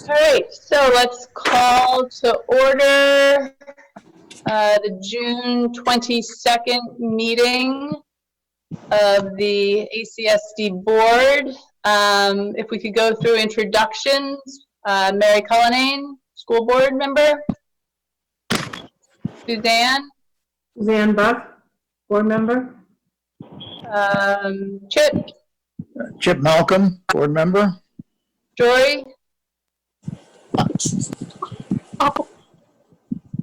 All right, so let's call to order the June 22nd meeting of the ACSD board. If we could go through introductions, Mary Cullinane, school board member. Suzanne Buck, board member. Chip Malcolm, board member. Jory.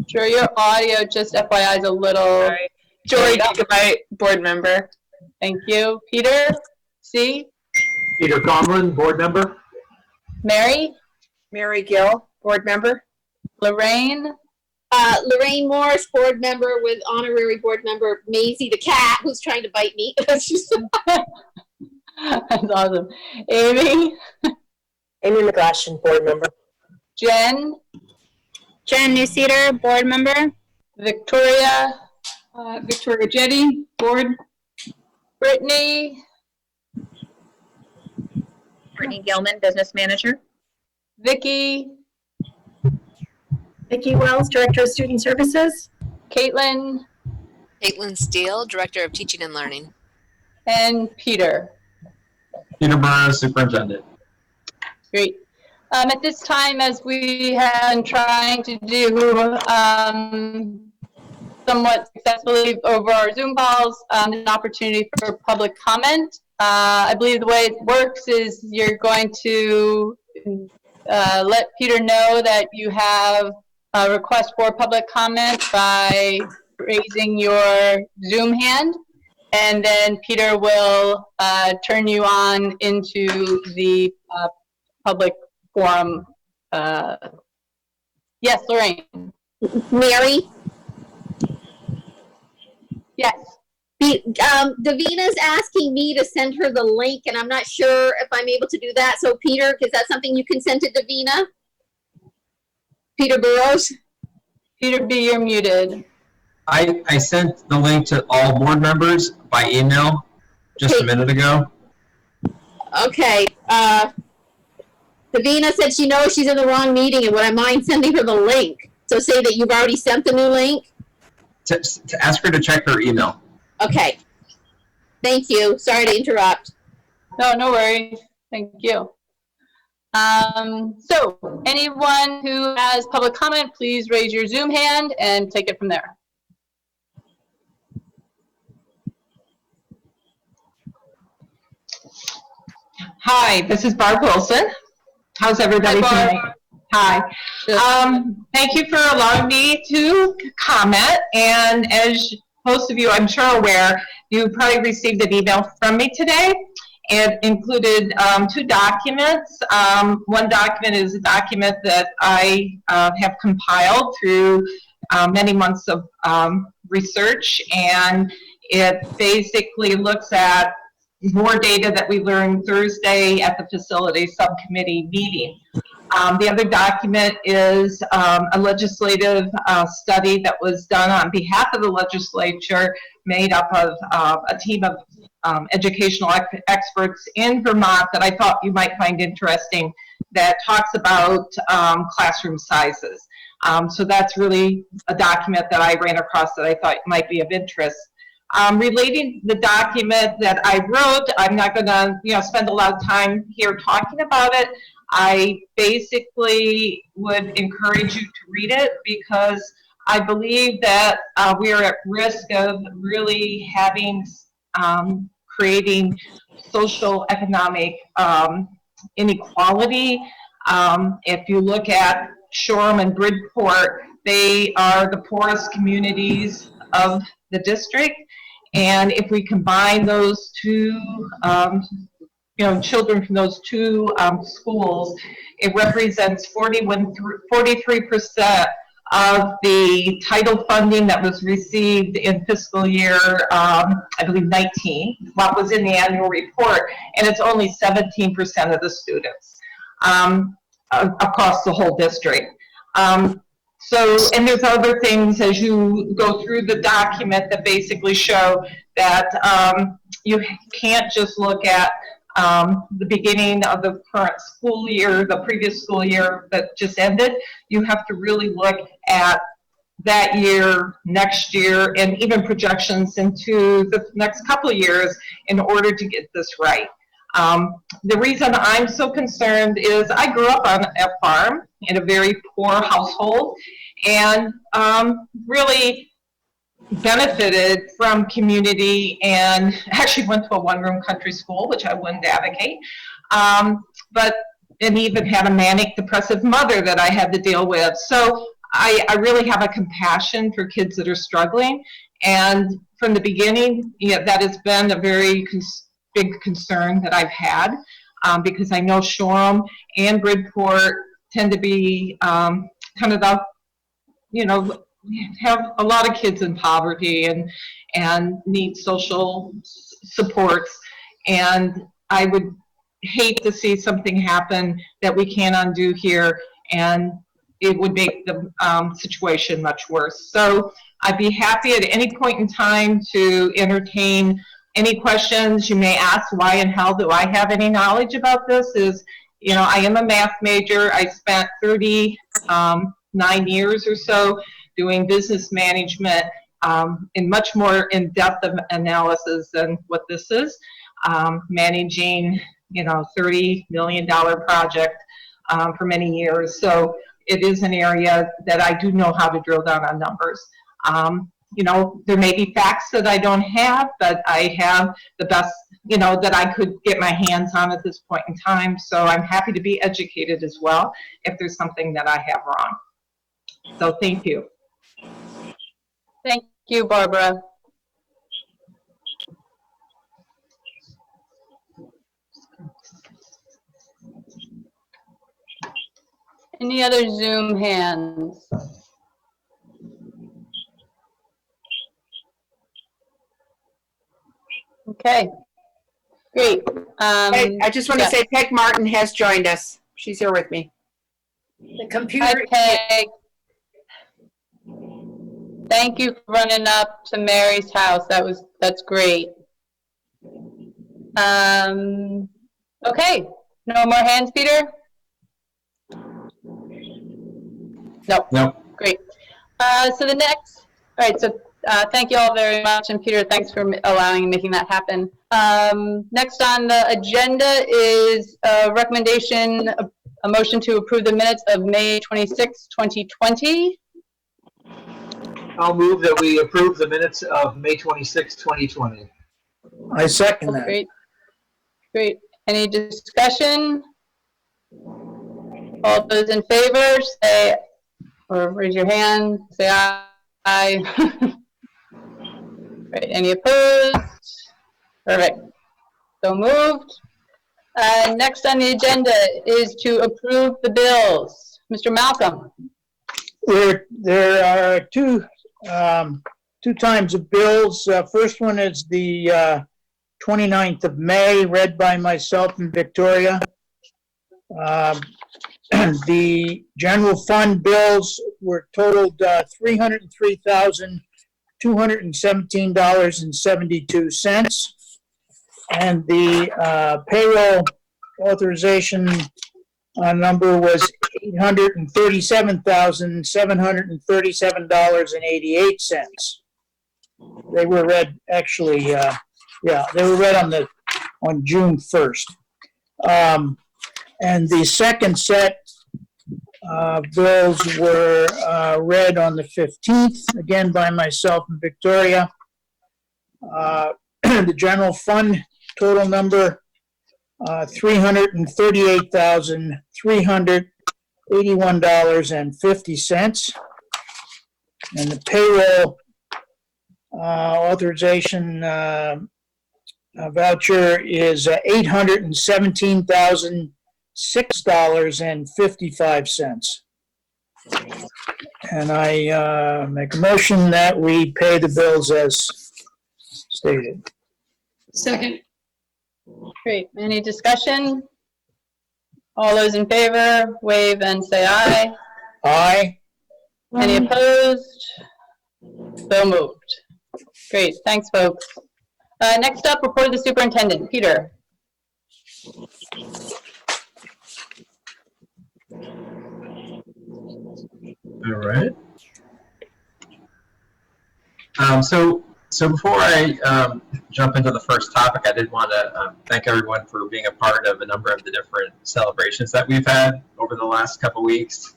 Jory, your audio, just FYI, is a little. Sorry. Jory Gigabyte, board member. Thank you. Peter C. Peter Conlon, board member. Mary. Mary Gill, board member. Lorraine. Lorraine Morris, board member with honorary board member Maisie the cat, who's trying to bite me. That's awesome. Amy. Amy McGlashan, board member. Jen. Jen Newseater, board member. Victoria. Victoria Jetty, board. Brittany. Brittany Gilman, business manager. Vicki. Vicki Wells, director of student services. Caitlin. Caitlin Steele, director of teaching and learning. And Peter. Peter Burrows, superintendent. Great. At this time, as we have been trying to do somewhat successfully over our Zoom calls, an opportunity for public comment. I believe the way it works is you're going to let Peter know that you have a request for public comment by raising your Zoom hand, and then Peter will turn you on into the public forum. Yes, Lorraine. Mary? Yes. Davina's asking me to send her the link, and I'm not sure if I'm able to do that. So, Peter, is that something you can send to Davina? Peter Burrows? Peter B., you're muted. I sent the link to all board members by email just a minute ago. Okay. Davina said she knows she's in the wrong meeting, and would I mind sending her the link? So say that you've already sent the new link? To ask her to check her email. Okay. Thank you. Sorry to interrupt. No worries. Thank you. So anyone who has public comment, please raise your Zoom hand and take it from there. Hi, this is Barb Wilson. How's everybody tonight? Hi. Thank you for allowing me to comment. And as most of you, I'm sure, are aware, you probably received an email from me today. It included two documents. One document is a document that I have compiled through many months of research, and it basically looks at more data that we learned Thursday at the facility subcommittee meeting. The other document is a legislative study that was done on behalf of the legislature, made up of a team of educational experts in Vermont that I thought you might find interesting, that talks about classroom sizes. So that's really a document that I ran across that I thought might be of interest. Relating the document that I wrote, I'm not going to spend a lot of time here talking about it. I basically would encourage you to read it, because I believe that we are at risk of really having creating social economic inequality. If you look at Shoreham and Bridport, they are the poorest communities of the district, and if we combine those two children from those two schools, it represents 43% of the title funding that was received in fiscal year, I believe 19, what was in the annual report, and it's only 17% of the students across the whole district. And there's other things as you go through the document that basically show that you can't just look at the beginning of the current school year, the previous school year that just ended, you have to really look at that year, next year, and even projections into the next couple of years in order to get this right. The reason I'm so concerned is I grew up on a farm in a very poor household and really benefited from community and actually went to a one-room country school, which I wouldn't advocate, and even had a manic depressive mother that I had to deal with. So I really have a compassion for kids that are struggling, and from the beginning, that has been a very big concern that I've had, because I know Shoreham and Bridport tend to be kind of the, have a lot of kids in poverty and need social supports, and I would hate to see something happen that we can't undo here, and it would make the situation much worse. So I'd be happy at any point in time to entertain any questions you may ask. Why and how do I have any knowledge about this? I am a math major. I spent 39 years or so doing business management in much more in-depth analysis than what this is, managing, $30 million project for many years. So it is an area that I do know how to drill down on numbers. There may be facts that I don't have, but I have the best, that I could get my hands on at this point in time. So I'm happy to be educated as well if there's something that I have wrong. So thank you. Thank you, Barbara. Any other Zoom hands? Okay, great. I just want to say Peg Martin has joined us. She's here with me. The computer. Hi, Peg. Thank you for running up to Mary's house. That's great. Okay, no more hands, Peter? Nope. Nope. Great. So the next, all right, so thank you all very much, and Peter, thanks for making that happen. Next on the agenda is a recommendation, a motion to approve the minutes of May 26, 2020. I'll move that we approve the minutes of May 26, 2020. I second that. Great. Great. Any discussion? All those in favor, say, or raise your hand, say aye. Aye. Right, any opposed? Perfect. So moved. Next on the agenda is to approve the bills. Mr. Malcolm. There are two times of bills. First one is the 29th of May, read by myself and Victoria. The general fund bills were totaled $303,217.72, and the payroll authorization number was $837,737.88. They were read actually, they were read on June 1st. And the second set of bills were read on the 15th, again by myself and Victoria. The general fund total number, $338,381.50. And the payroll authorization voucher is $817,006.55. And I make a motion that we pay the bills as stated. Second. Great. Any discussion? All those in favor, wave and say aye. Aye. Any opposed? So moved. Great. Thanks, folks. Next up, report of the superintendent. Peter. All right. So before I jump into the first topic, I did want to thank everyone for being a part of a number of the different celebrations that we've had over the last couple weeks.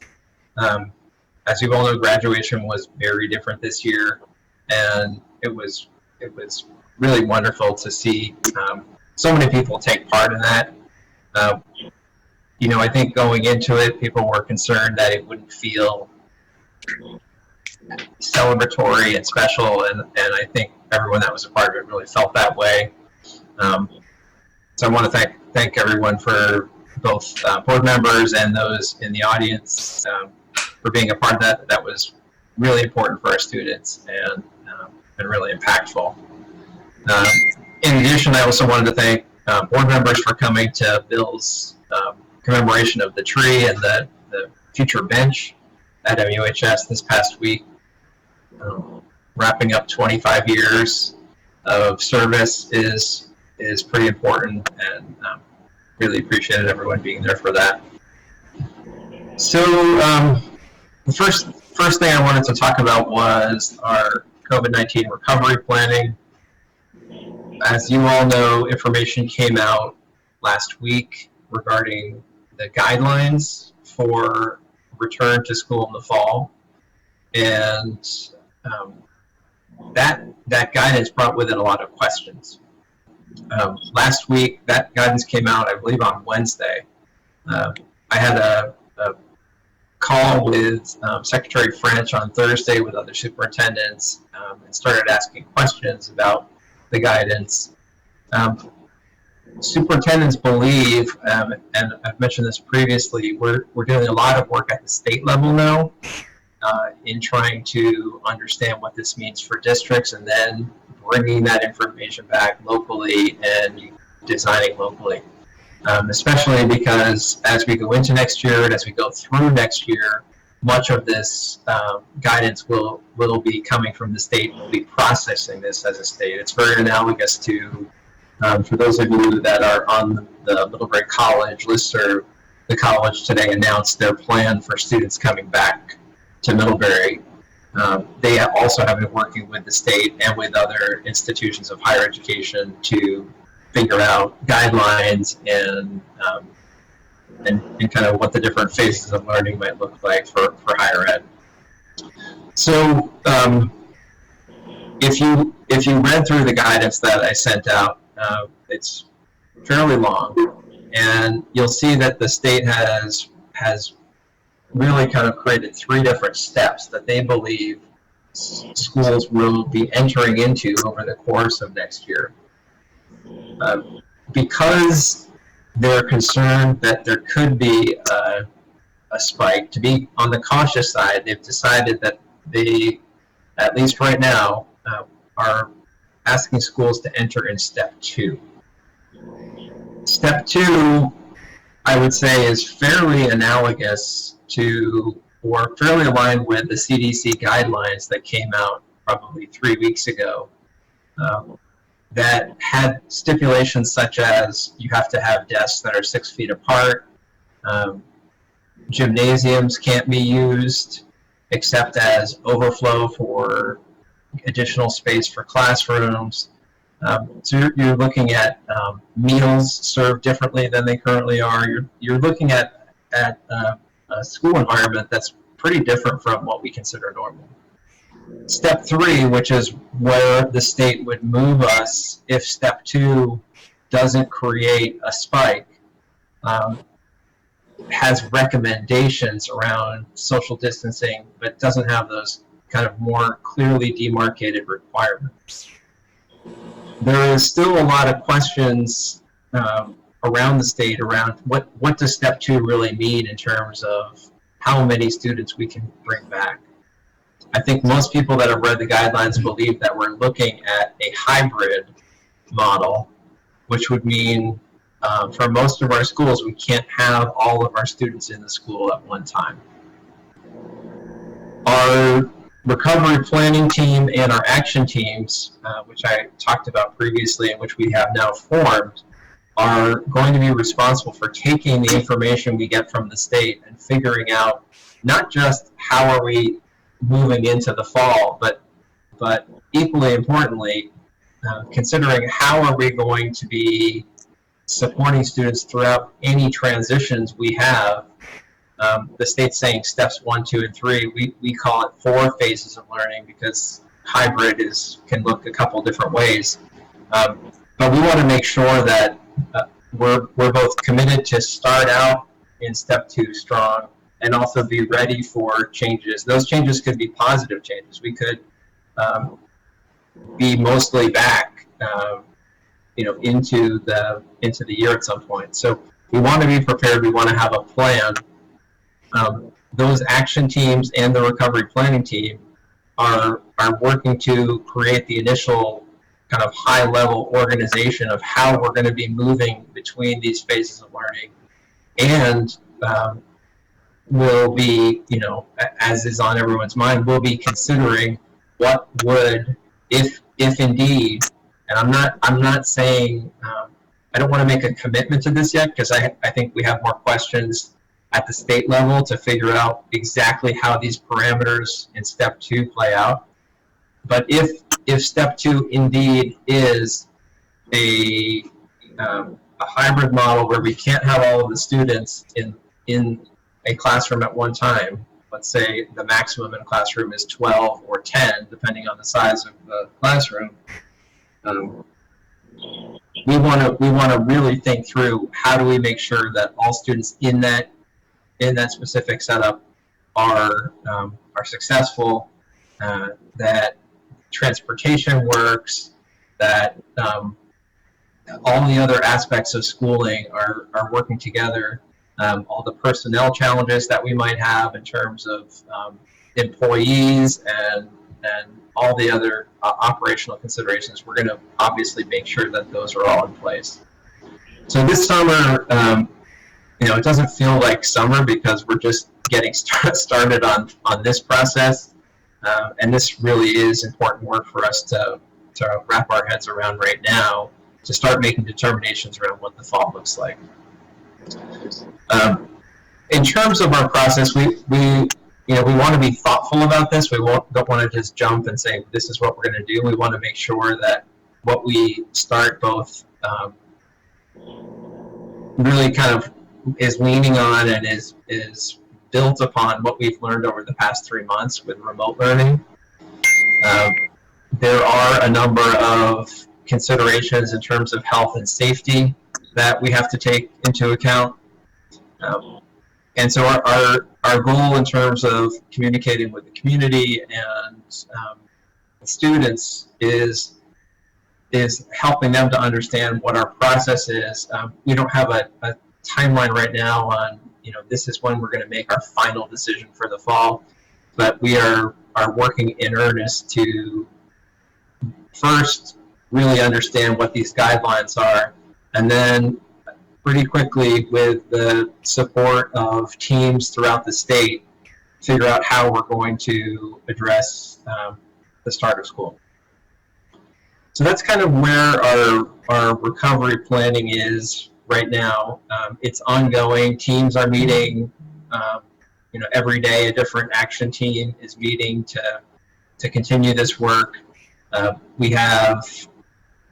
As you all know, graduation was very different this year, and it was really wonderful to see so many people take part in that. I think going into it, people were concerned that it wouldn't feel celebratory and special, and I think everyone that was a part of it really felt that way. So I want to thank everyone for both board members and those in the audience for being a part of that. That was really important for our students and really impactful. In addition, I also wanted to thank board members for coming to Bill's commemoration of the tree and the future bench at MUHS this past week. Wrapping up 25 years of service is pretty important, and really appreciated everyone being there for that. So the first thing I wanted to talk about was our COVID-19 recovery planning. As you all know, information came out last week regarding the guidelines for return to school in the fall, and that guidance brought with it a lot of questions. Last week, that guidance came out, I believe, on Wednesday. I had a call with Secretary French on Thursday with other superintendents and started asking questions about the guidance. Superintendents believe, and I've mentioned this previously, we're doing a lot of work at the state level now in trying to understand what this means for districts, and then bringing that information back locally and designing locally. Especially because as we go into next year and as we go through next year, much of this guidance will be coming from the state. We'll be processing this as a state. It's very analogous to, for those of you that are on the Middlebury College listserv, the college today announced their plan for students coming back to Middlebury. They also have been working with the state and with other institutions of higher education to figure out guidelines and kind of what the different phases of learning might look like for higher ed. So if you read through the guidance that I sent out, it's fairly long, and you'll see that the state has really kind of created 3 different steps that they believe schools will be entering into over the course of next year. Because they're concerned that there could be a spike, to be on the cautious side, they've decided that they, at least right now, are asking schools to enter in step 2. Step 2, I would say, is fairly analogous to, or fairly aligned with, the CDC guidelines that came out probably 3 weeks ago that had stipulations such as you have to have desks that are 6 feet apart, gymnasiums can't be used except as overflow for additional space for classrooms. So you're looking at meals served differently than they currently are. You're looking at a school environment that's pretty different from what we consider normal. Step 3, which is where the state would move us if step 2 doesn't create a spike, has recommendations around social distancing, but doesn't have those kind of more clearly demarcated requirements. There is still a lot of questions around the state around what does step 2 really mean in terms of how many students we can bring back. I think most people that have read the guidelines believe that we're looking at a hybrid model, which would mean for most of our schools, we can't have all of our students in the school at one time. Our recovery planning team and our action teams, which I talked about previously and which we have now formed, are going to be responsible for taking the information we get from the state and figuring out not just how are we moving into the fall, but equally importantly, considering how are we going to be supporting students throughout any transitions we have. The state's saying steps 1, 2, and 3. We call it 4 phases of learning because hybrid can look a couple different ways. But we want to make sure that we're both committed to start out in step 2 strong and also be ready for changes. Those changes could be positive changes. We could be mostly back, into the year at some point. So we want to be prepared. We want to have a plan. Those action teams and the recovery planning team are working to create the initial kind of high-level organization of how we're going to be moving between these phases of learning, and we'll be, as is on everyone's mind, we'll be considering what would, if indeed, and I'm not saying, I don't want to make a commitment to this yet because I think we have more questions at the state level to figure out exactly how these parameters in step 2 play out. But if step 2 indeed is a hybrid model where we can't have all of the students in a classroom at one time, let's say the maximum in a classroom is 12 or 10, depending on the size of the classroom, we want to really think through how do we make sure that all students in that specific setup are successful, that transportation works, that all the other aspects of schooling are working together, all the personnel challenges that we might have in terms of employees and all the other operational considerations. We're going to obviously make sure that those are all in place. So this summer, it doesn't feel like summer because we're just getting started on this process, and this really is important work for us to wrap our heads around right now, to start making determinations around what the fall looks like. In terms of our process, we want to be thoughtful about this. We don't want to just jump and say this is what we're going to do. We want to make sure that what we start both really kind of is leaning on and is built upon what we've learned over the past 3 months with remote learning. There are a number of considerations in terms of health and safety that we have to take into account. And so our goal in terms of communicating with the community and students is helping them to understand what our process is. We don't have a timeline right now on, this is when we're going to make our final decision for the fall, but we are working in earnest to first really understand what these guidelines are, and then pretty quickly, with the support of teams throughout the state, figure out how we're going to address the start of school. So that's kind of where our recovery planning is right now. It's ongoing. Teams are meeting, every day. A different action team is meeting to continue this work. We have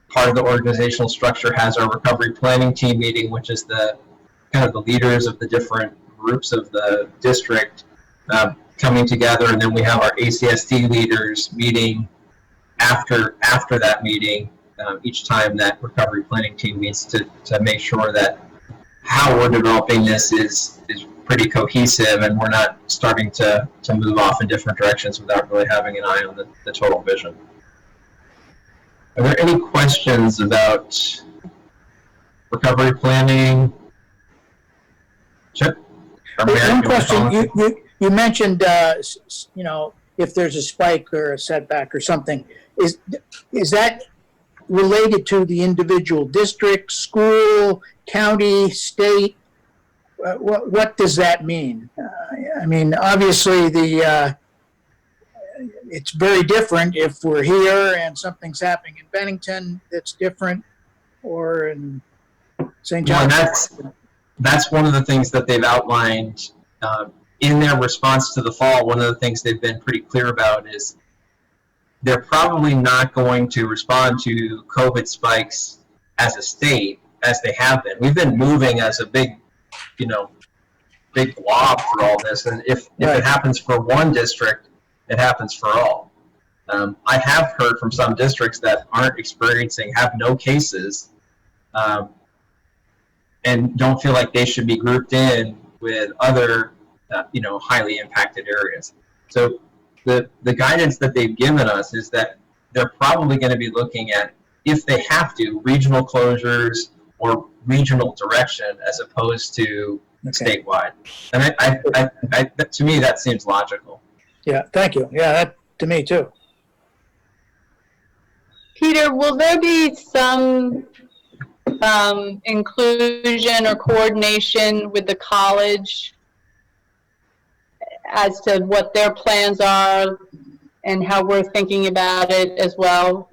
part of the organizational structure has our recovery planning team meeting, which is the kind of the leaders of the different groups of the district coming together, and then we have our ACSD leaders meeting after that meeting each time that recovery planning team meets to make sure that how we're developing this is pretty cohesive and we're not starting to move off in different directions without really having an eye on the total vision. Are there any questions about recovery planning? Chip? One question, you mentioned, if there's a spike or a setback or something, is that related to the individual district, school, county, state? What does that mean? Obviously it's very different if we're here and something's happening in Bennington that's different, or in St. Well, John's. and that's one of the things that they've outlined in their response to the fall. One of the things they've been pretty clear about is they're probably not going to respond to COVID spikes as a state as they have been. We've been moving as a big blob for all this, and if it happens for one district, it happens for all. I have heard from some districts that have no cases, and don't feel like they should be grouped in with other, highly impacted areas. So the guidance that they've given us is that they're probably going to be looking at, if they have to, regional closures or regional direction as opposed to statewide. And I, to me, that seems logical. Yeah, thank you. Yeah, that to me too. Peter, will there be some inclusion or coordination with the college as to what their plans are and how we're thinking about it as well?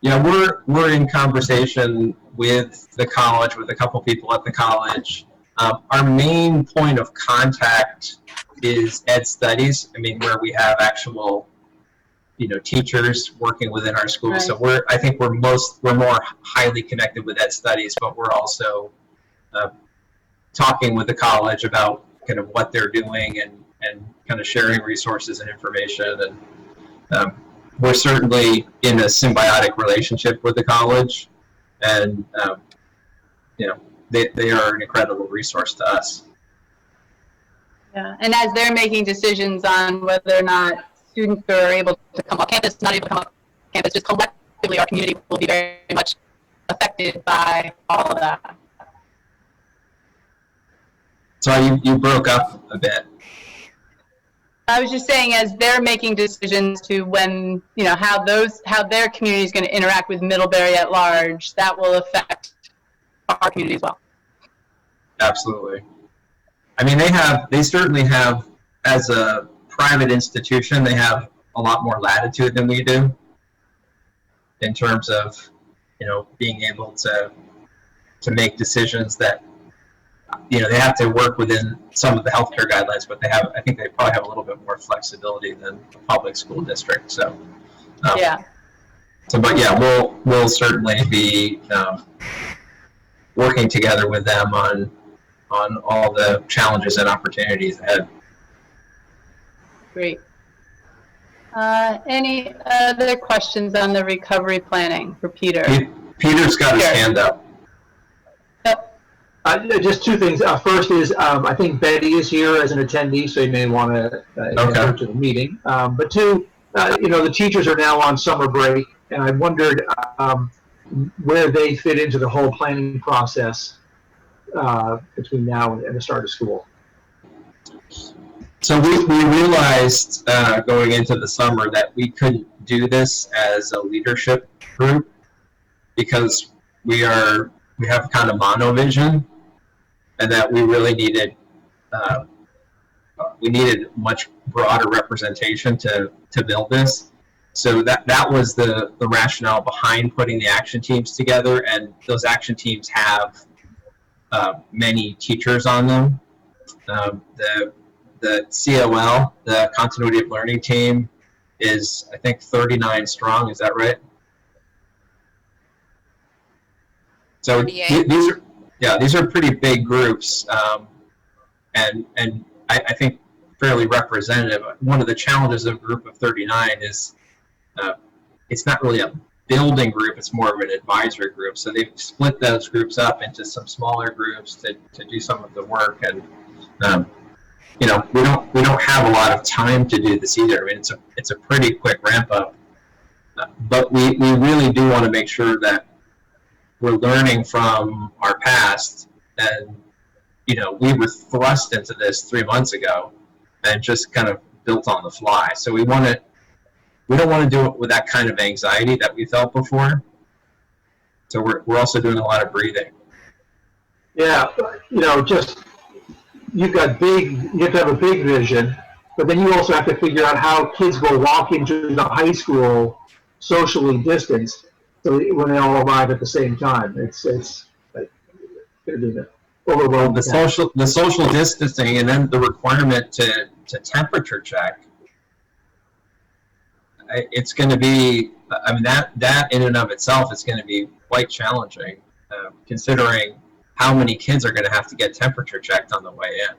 Yeah, we're in conversation with the college, with a couple people at the college. Our main point of contact is Ed Studies. I mean, where we have actual, teachers working within our schools. Right. So I think we're more highly connected with Ed Studies, but we're also talking with the college about kind of what they're doing and kind of sharing resources and information. And we're certainly in a symbiotic relationship with the college, and they are an incredible resource to us. Yeah, and as they're making decisions on whether or not students are able to come off campus, not able to come off campus, just collectively our community will be very much affected by all of that. Sorry, you broke up a bit. I was just saying, as they're making decisions to when, how their community is going to interact with Middlebury at large, that will affect our community as well. Absolutely. I mean, they certainly have, as a private institution, they have a lot more latitude than we do in terms of, being able to make decisions that, they have to work within some of the healthcare guidelines, but I think they probably have a little bit more flexibility than a public school district. So, Yeah. So, but yeah, we'll certainly be working together with them on all the challenges and opportunities ahead. Great. Any other questions on the recovery planning for Peter? Peter's got his hand up. Just two things. First is, I think Betty is here as an attendee, so you may want to go to the meeting. But two, the teachers are now on summer break, and I wondered where they fit into the whole planning process between now and the start of school. So we realized going into the summer that we couldn't do this as a leadership group because we have kind of monovision, and that we really needed much broader representation to build this. So that was the rationale behind putting the action teams together, and those action teams have many teachers on them. The COL, the Continuity of Learning team, is I think 39 strong. Is that right? So these are pretty big groups, and I think fairly representative. One of the challenges of a group of 39 is it's not really a building group; it's more of an advisory group. So they've split those groups up into some smaller groups to do some of the work, and we don't have a lot of time to do this either. I mean, it's a pretty quick ramp up, but we really do want to make sure that we're learning from our past, and we were thrust into this 3 months ago and just kind of built on the fly. So we don't want to do it with that kind of anxiety that we felt before. So we're also doing a lot of breathing. Yeah, you have to have a big vision, but then you also have to figure out how kids will walk into the high school socially distanced. So when they all arrive at the same time, it's overwhelmed. The social distancing, and then the requirement to temperature check. It's going to be, I mean, that in and of itself is going to be quite challenging, considering how many kids are going to have to get temperature checked on the way in.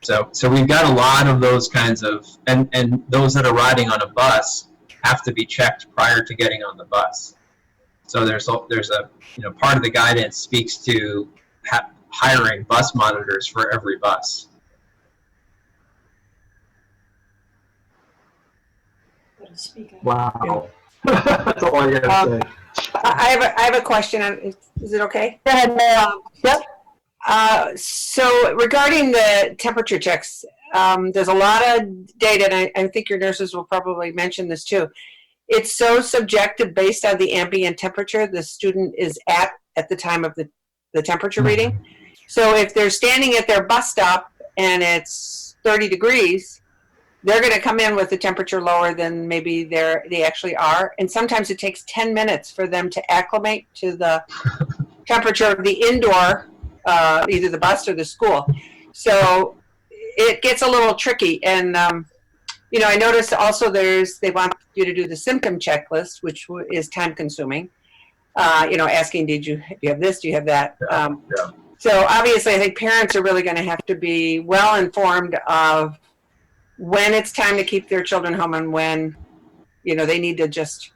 So we've got a lot of those kinds of, and those that are riding on a bus have to be checked prior to getting on the bus. So there's a part of the guidance speaks to hiring bus monitors for every bus. Wow. That's all I gotta say. I have a question. Is it okay? Go ahead, Mel. Yep. So regarding the temperature checks, there's a lot of data, and I think your nurses will probably mention this too. It's so subjective based on the ambient temperature the student is at the time of the temperature reading. So if they're standing at their bus stop and it's 30 degrees, they're going to come in with the temperature lower than maybe they actually are. And sometimes it takes 10 minutes for them to acclimate to the temperature of the indoor, either the bus or the school. So it gets a little tricky. And, I noticed also they want you to do the symptom checklist, which is time consuming. Asking, do you have this? Do you have that? So obviously I think parents are really going to have to be well informed of when it's time to keep their children home and when, they need to just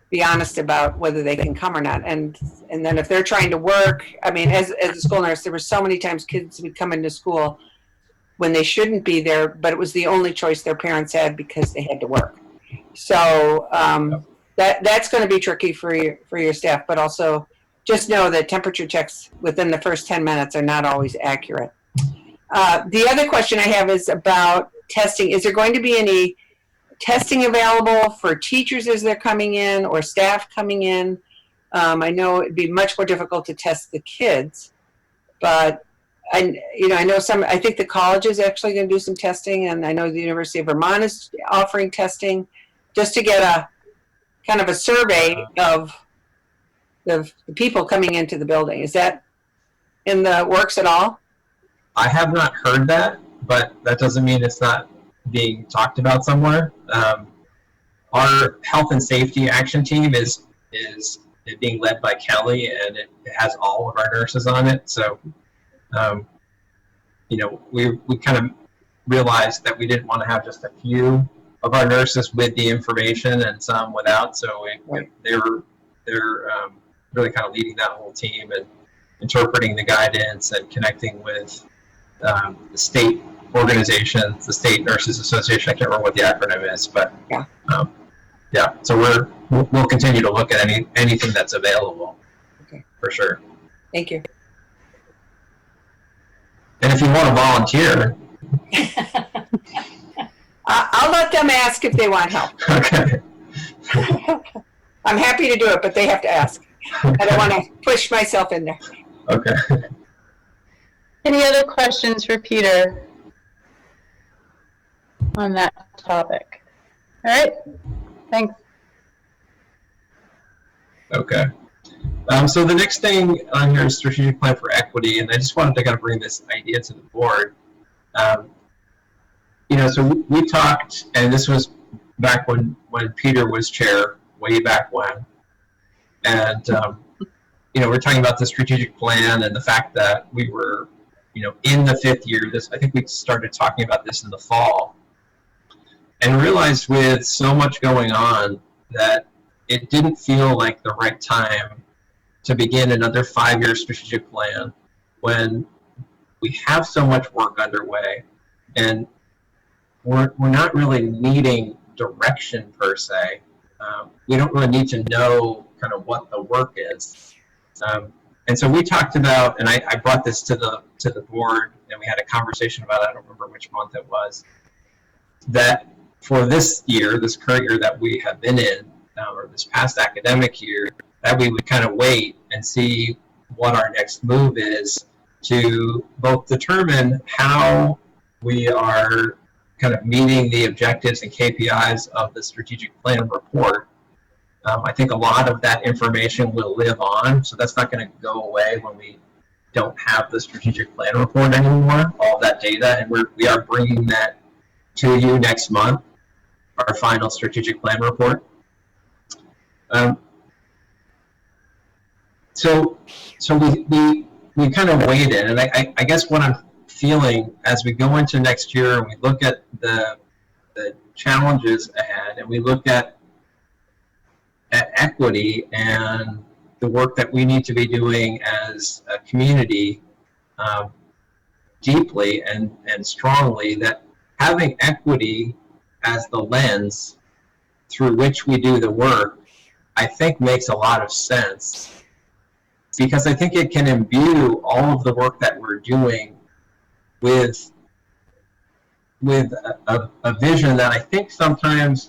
be honest about whether they can come or not. And then if they're trying to work, I mean, as a school nurse, there were so many times kids would come into school when they shouldn't be there, but it was the only choice their parents had because they had to work. So that's going to be tricky for your staff, but also just know that temperature checks within the first 10 minutes are not always accurate. The other question I have is about testing. Is there going to be any testing available for teachers as they're coming in or staff coming in? I know it'd be much more difficult to test the kids, but I think the college is actually going to do some testing, and I know the University of Vermont is offering testing just to get a kind of a survey of the people coming into the building. Is that in the works at all? I have not heard that, but that doesn't mean it's not being talked about somewhere. Our health and safety action team is being led by Kelly, and it has all of our nurses on it. So, we kind of realized that we didn't want to have just a few of our nurses with the information and some without. So they're really kind of leading that whole team and interpreting the guidance and connecting with the state organizations, the State Nurses Association. I can't remember what the acronym is, but so we'll continue to look at anything that's available. Okay. For sure. Thank you. And if you want to volunteer, I'll let them ask if they want help. okay. I'm happy to do it, but they have to ask. I don't want to push myself in there. Okay. Any other questions for Peter on that topic? All right, thanks. Okay. So the next thing on here is strategic plan for equity, and I just wanted to kind of bring this idea to the board. So we talked, and this was back when Peter was chair, way back when, and we're talking about the strategic plan and the fact that we were, in the 5th year. I think we started talking about this in the fall, and realized with so much going on that it didn't feel like the right time to begin another 5-year strategic plan when we have so much work underway, and we're not really needing direction per se. We don't really need to know kind of what the work is. And so we talked about, and I brought this to the board, and we had a conversation about it. I don't remember which month it was, that for this year, this current year that we have been in, or this past academic year, that we would kind of wait and see what our next move is to both determine how we are kind of meeting the objectives and KPIs of the strategic plan report, I think a lot of that information will live on, so that's not going to go away when we don't have the strategic plan report anymore, all that data, and we are bringing that to you next month, our final strategic plan report. So we kind of waited, and I guess what I'm feeling as we go into next year and we look at the challenges ahead, and we look at equity and the work that we need to be doing as a community, deeply and strongly, that having equity as the lens through which we do the work, I think makes a lot of sense, because I think it can imbue all of the work that we're doing with a vision that I think sometimes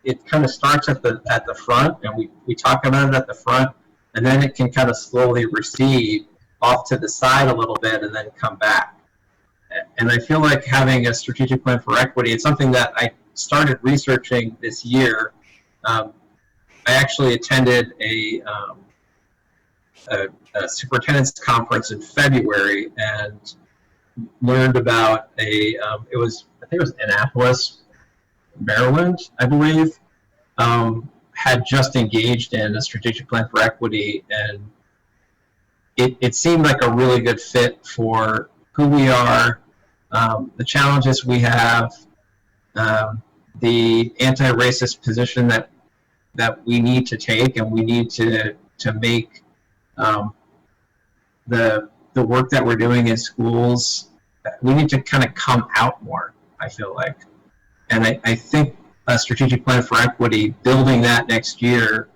it kind of starts at the front, and we talk about it at the front, and then it can kind of slowly recede off to the side a little bit and then come back. And I feel like having a strategic plan for equity, it's something that I started researching this year. I actually attended a superintendent's conference in February and learned about I think it was Annapolis, Maryland, I believe, had just engaged in a strategic plan for equity, and it seemed like a really good fit for who we are, the challenges we have, the anti-racist position that we need to take, and we need to make the work that we're doing in schools, we need to kind of come out more, I feel like. And I think a strategic plan for equity, building that next year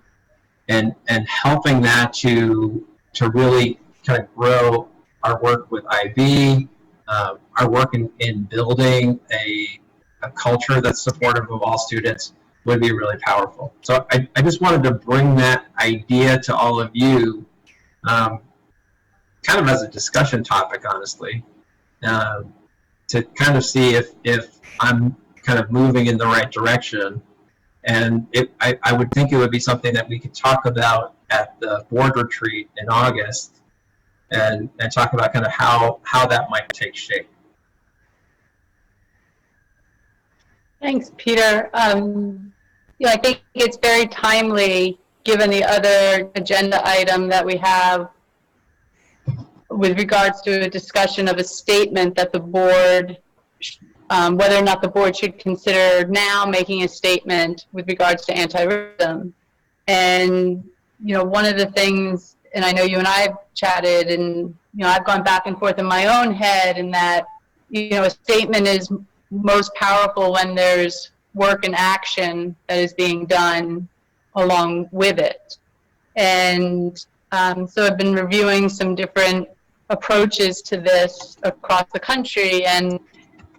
and helping that to really kind of grow our work with IB, our work in building a culture that's supportive of all students would be really powerful. So I just wanted to bring that idea to all of you, kind of as a discussion topic, honestly, to kind of see if I'm kind of moving in the right direction. And I would think it would be something that we could talk about at the board retreat in August, and talk about kind of how that might take shape. Thanks, Peter. I think it's very timely, given the other agenda item that we have with regards to a discussion of a statement that the board, whether or not the board should consider now making a statement with regards to anti-racism. And, one of the things, and I know you and I have chatted, and, I've gone back and forth in my own head, in that, a statement is most powerful when there's work and action that is being done along with it. And so I've been reviewing some different approaches to this across the country, and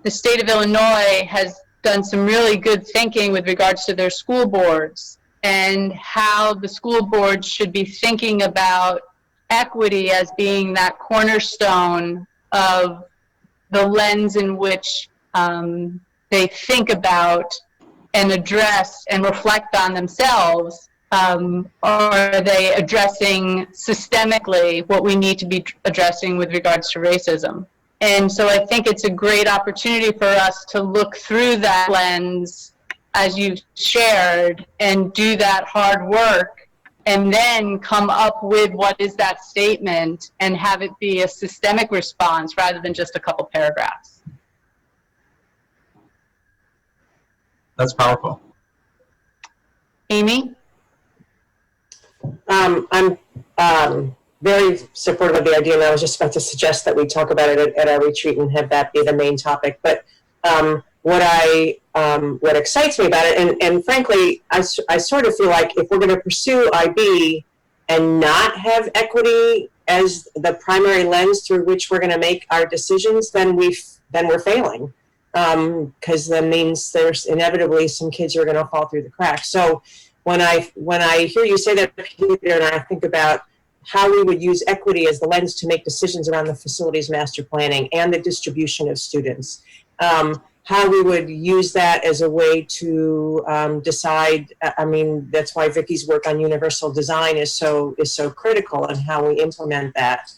the state of Illinois has done some really good thinking with regards to their school boards and how the school boards should be thinking about equity as being that cornerstone of the lens in which they think about and address and reflect on themselves. Are they addressing systemically what we need to be addressing with regards to racism? And so I think it's a great opportunity for us to look through that lens, as you shared, and do that hard work, and then come up with what is that statement and have it be a systemic response rather than just a couple paragraphs. That's powerful. Amy? I'm very supportive of the idea, and I was just about to suggest that we talk about it at our retreat and have that be the main topic. But what excites me about it, and frankly, I sort of feel like if we're going to pursue IB and not have equity as the primary lens through which we're going to make our decisions, then we're failing. Because that means there's inevitably some kids who are going to fall through the cracks. So when I hear you say that, Peter, and I think about how we would use equity as the lens to make decisions around the facilities master planning and the distribution of students, how we would use that as a way to decide. I mean, that's why Vicky's work on universal design is so critical, and how we implement that.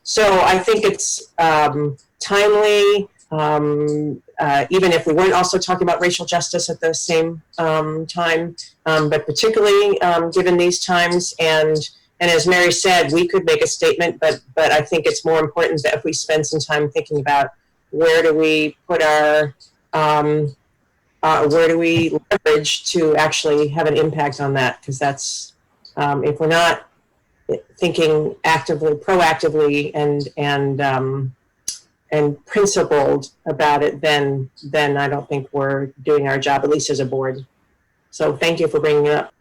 So I think it's timely, even if we weren't also talking about racial justice at the same time, but particularly given these times. And as Mary said, we could make a statement, but I think it's more important that if we spend some time thinking about where do we put our, where do we leverage to actually have an impact on that? Because that's, if we're not thinking actively, proactively, and principled about it, then I don't think we're doing our job, at least as a board. So thank you for bringing it up.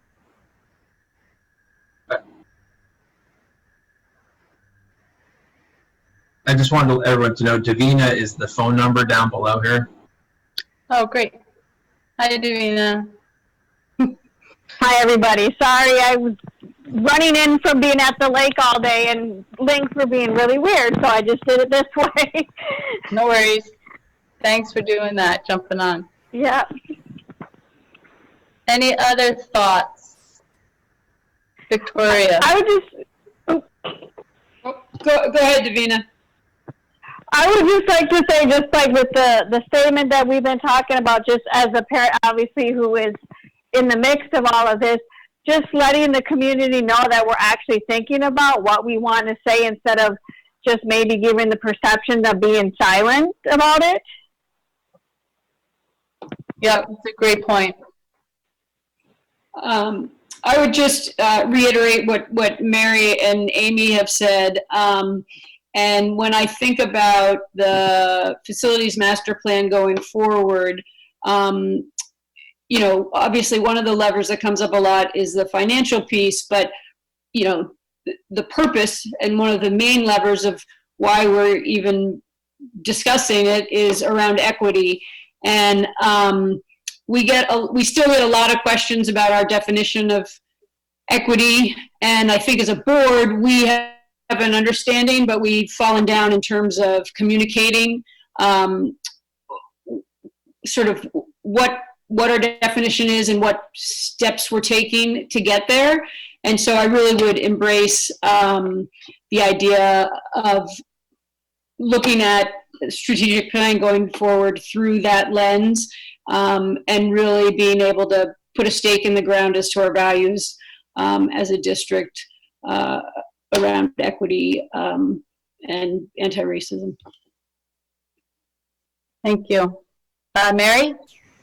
I just wanted everyone to know Davina is the phone number down below here. Oh, great. Hi, Davina. Hi, everybody. Sorry, I was running in from being at the lake all day, and links were being really weird, so I just did it this way. No worries. Thanks for doing that, jumping on. Yeah. Any other thoughts? Victoria. I would just... Go ahead, Davina. I would just like to say, just like with the statement that we've been talking about, just as a parent, obviously, who is in the mix of all of this, just letting the community know that we're actually thinking about what we want to say instead of just maybe giving the perception of being silent about it. Yeah, that's a great point. I would just reiterate what Mary and Amy have said. And when I think about the facilities master plan going forward, you know, obviously one of the levers that comes up a lot is the financial piece, but, you know, the purpose and one of the main levers of why we're even discussing it is around equity. And we still get a lot of questions about our definition of equity. And I think as a board, we have an understanding, but we've fallen down in terms of communicating sort of what our definition is and what steps we're taking to get there. And so I really would embrace the idea of looking at strategic plan going forward through that lens, and really being able to put a stake in the ground as to our values as a district around equity and anti-racism. Thank you. Mary?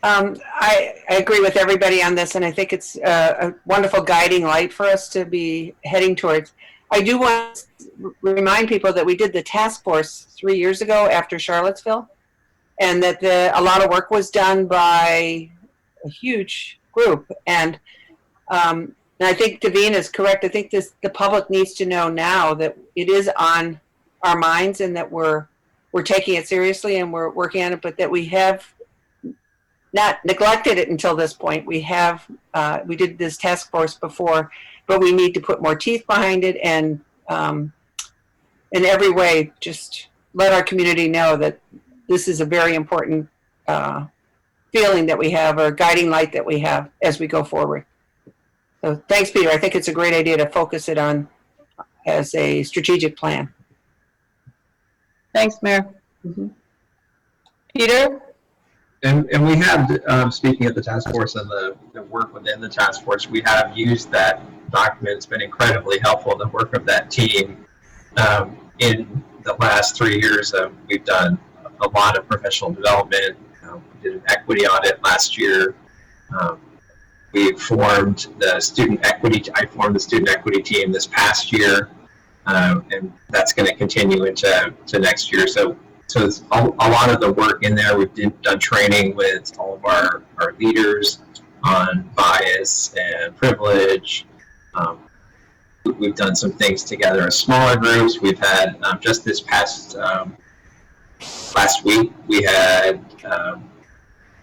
I agree with everybody on this, and I think it's a wonderful guiding light for us to be heading towards. I do want to remind people that we did the task force 3 years ago after Charlottesville, and that a lot of work was done by a huge group. And I think Davina is correct. I think the public needs to know now that it is on our minds, and that we're taking it seriously and we're working on it, but that we have not neglected it until this point. We did this task force before, but we need to put more teeth behind it, and in every way, just let our community know that this is a very important feeling that we have, or guiding light that we have as we go forward. So thanks, Peter. I think it's a great idea to focus it on as a strategic plan. Thanks, Mayor. Mm-hmm. Peter? And we have, speaking of the task force and the work within the task force, we have used that document. It's been incredibly helpful in the work of that team. In the last 3 years, we've done a lot of professional development. We did an equity audit last year. We formed the student equity. I formed the student equity team this past year, and that's going to continue into next year. So it's a lot of the work in there. We've done training with all of our leaders on bias and privilege. We've done some things together as smaller groups. We've had just this past last week, we had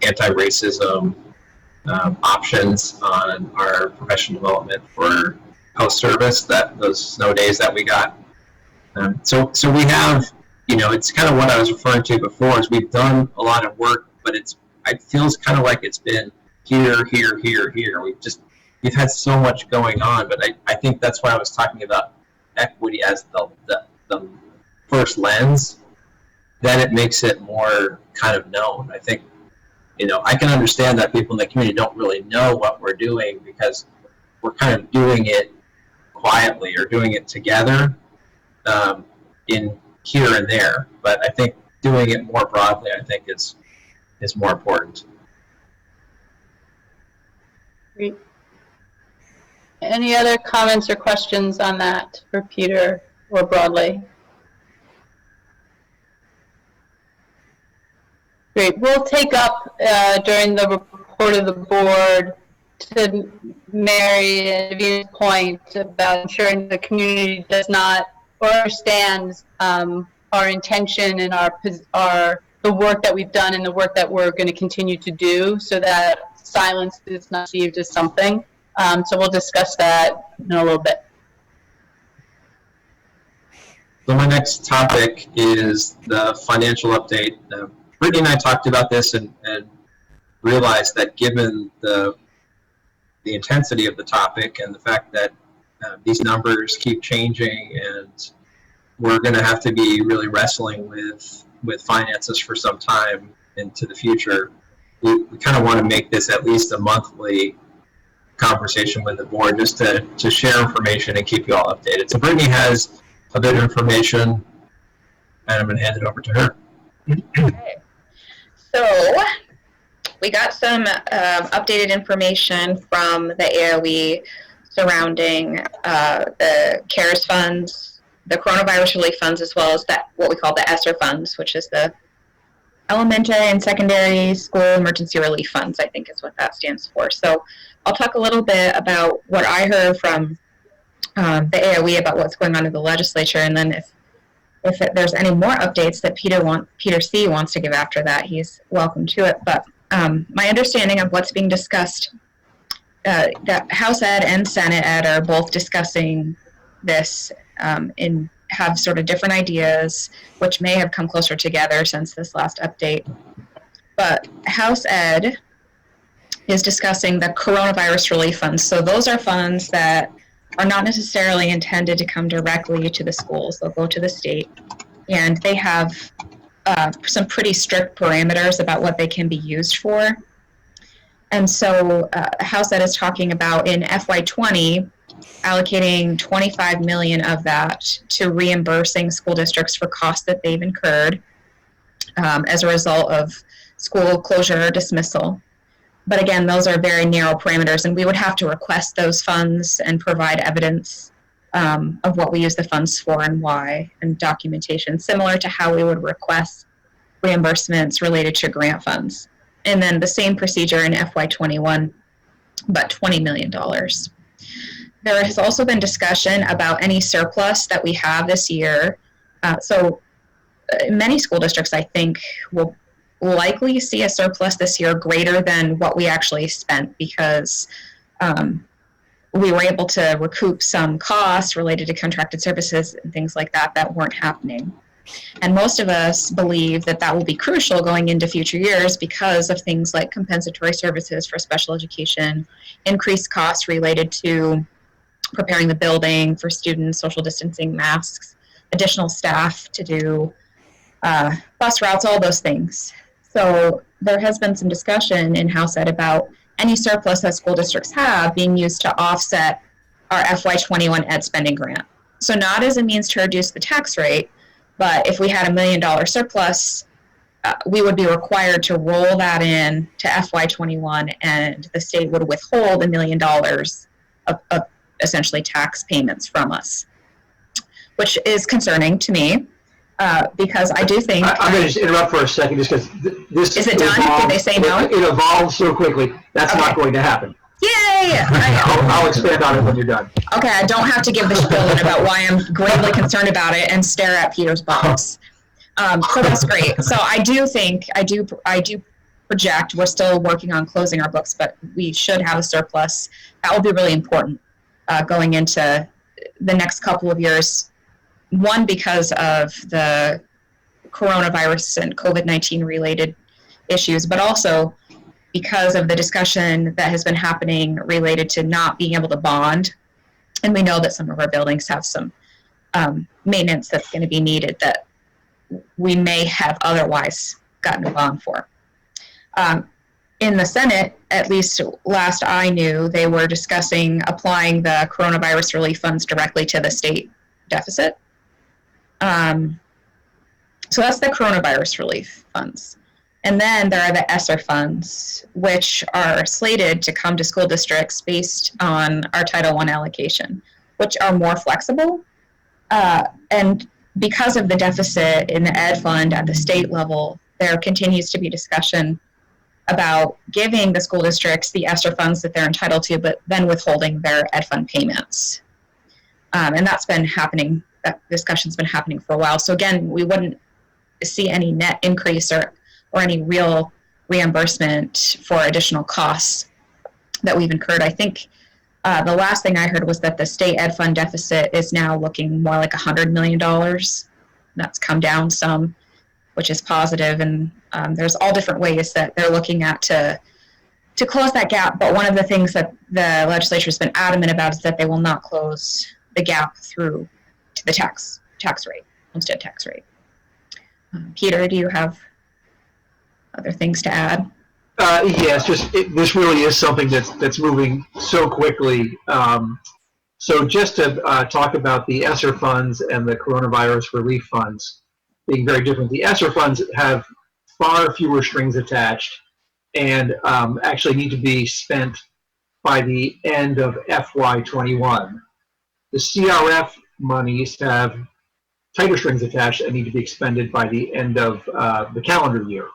anti-racism options on our professional development for post-service, those snow days that we got. So we have it's kind of what I was referring to before, is we've done a lot of work, but it feels kind of like it's been here. We've had so much going on, but I think that's why I was talking about equity as the first lens. Then it makes it more kind of known. I think, I can understand that people in the community don't really know what we're doing because we're kind of doing it quietly or doing it together in here and there. But I think doing it more broadly, I think is more important. Great. Any other comments or questions on that for Peter or broadly? Great. We'll take up during the report of the board to Mary and Davina's point about ensuring the community does not or understands our intention and the work that we've done and the work that we're going to continue to do, so that silence is not perceived as something. So we'll discuss that in a little bit. So my next topic is the financial update. Brittany and I talked about this and realized that given the intensity of the topic and the fact that these numbers keep changing and we're going to have to be really wrestling with finances for some time into the future, we kind of want to make this at least a monthly conversation with the board just to share information and keep you all updated. So Brittany has a bit of information, and I'm going to hand it over to her. Okay. So we got some updated information from the AOE surrounding the CARES funds, the coronavirus relief funds, as well as what we call the ESSER funds, which is the elementary and secondary school emergency relief funds, I think is what that stands for. So I'll talk a little bit about what I heard from the AOE about what's going on in the legislature, and then if there's any more updates that Peter C. wants to give after that, he's welcome to it. But my understanding of what's being discussed, that House Ed and Senate Ed are both discussing this and have sort of different ideas, which may have come closer together since this last update. But House Ed is discussing the coronavirus relief funds. So those are funds that are not necessarily intended to come directly to the schools. They'll go to the state, and they have some pretty strict parameters about what they can be used for. And so House Ed is talking about in FY20 allocating $25 million of that to reimbursing school districts for costs that they've incurred as a result of school closure or dismissal. But again, those are very narrow parameters, and we would have to request those funds and provide evidence of what we use the funds for and why, and documentation, similar to how we would request reimbursements related to grant funds. And then the same procedure in FY21, but $20 million. There has also been discussion about any surplus that we have this year. So many school districts, I think, will likely see a surplus this year greater than what we actually spent, because we were able to recoup some costs related to contracted services and things like that weren't happening. And most of us believe that will be crucial going into future years because of things like compensatory services for special education, increased costs related to preparing the building for students, social distancing, masks, additional staff to do bus routes, all those things. So there has been some discussion in House Ed about any surplus that school districts have being used to offset our FY21 ed spending grant. So not as a means to reduce the tax rate, but if we had $1 million surplus, we would be required to roll that in to FY21, and the state would withhold $1 million of essentially tax payments from us, which is concerning to me. Because I do think... I'm going to just interrupt for a second, just because this... Is it done? Did they say no? It evolves so quickly. That's okay. Not going to happen. Yay! I'll expand on it when you're done. Okay, I don't have to give the spiel about why I'm gravely concerned about it and stare at Peter's box. So that's great. So I do think, I do project, we're still working on closing our books, but we should have a surplus. That will be really important going into the next couple of years. One, because of the coronavirus and COVID-19 related issues, but also because of the discussion that has been happening related to not being able to bond. And we know that some of our buildings have some maintenance that's going to be needed that we may have otherwise gotten a bond for. In the Senate, at least last I knew, they were discussing applying the coronavirus relief funds directly to the state deficit. So that's the coronavirus relief funds. And then there are the ESSER funds, which are slated to come to school districts based on our Title I allocation, which are more flexible. And because of the deficit in the ed fund at the state level, there continues to be discussion about giving the school districts the ESSER funds that they're entitled to, but then withholding their ed fund payments. And that's been happening, that discussion's been happening for a while. So again, we wouldn't see any net increase or any real reimbursement for additional costs that we've incurred. I think the last thing I heard was that the state ed fund deficit is now looking more like $100 million. That's come down some, which is positive. And there's all different ways that they're looking at to close that gap. But one of the things that the legislature has been adamant about is that they will not close the gap through to the tax rate, homestead tax rate. Peter, do you have other things to add? Yes, this really is something that's moving so quickly. So just to talk about the ESSER funds and the coronavirus relief funds being very different. The ESSER funds have far fewer strings attached and actually need to be spent by the end of FY21. The CRF monies have tighter strings attached and need to be expended by the end of the calendar year.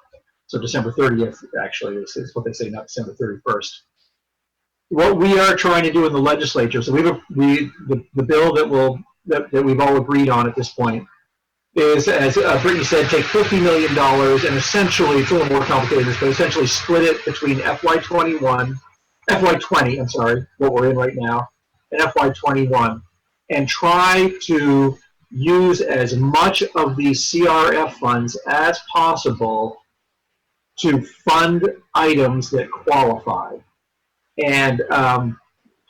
So December 30th, actually, is what they say, not December 31st. What we are trying to do in the legislature, so the bill that we've all agreed on at this point is, as Brittany said, take $50 million and essentially, it's a little more complicated than this, but essentially split it between FY20, what we're in right now, and FY21, and try to use as much of the CRF funds as possible to fund items that qualify. And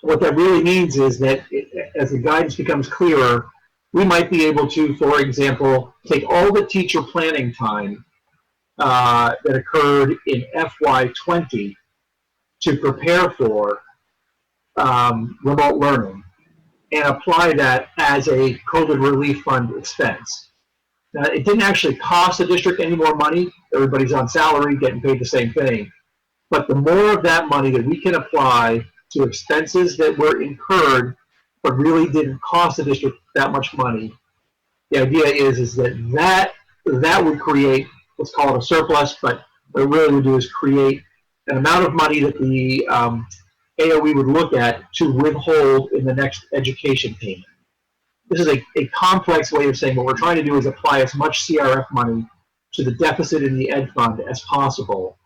what that really means is that as the guidance becomes clearer, we might be able to, for example, take all the teacher planning time that occurred in FY20 to prepare for remote learning and apply that as a COVID relief fund expense. Now, it didn't actually cost the district any more money. Everybody's on salary, getting paid the same thing. But the more of that money that we can apply to expenses that were incurred but really didn't cost the district that much money, the idea is that would create, let's call it a surplus, but what it really would do is create an amount of money that the AOE would look at to withhold in the next education payment. This is a complex way of saying what we're trying to do is apply as much CRF money to the deficit in the ed fund as possible.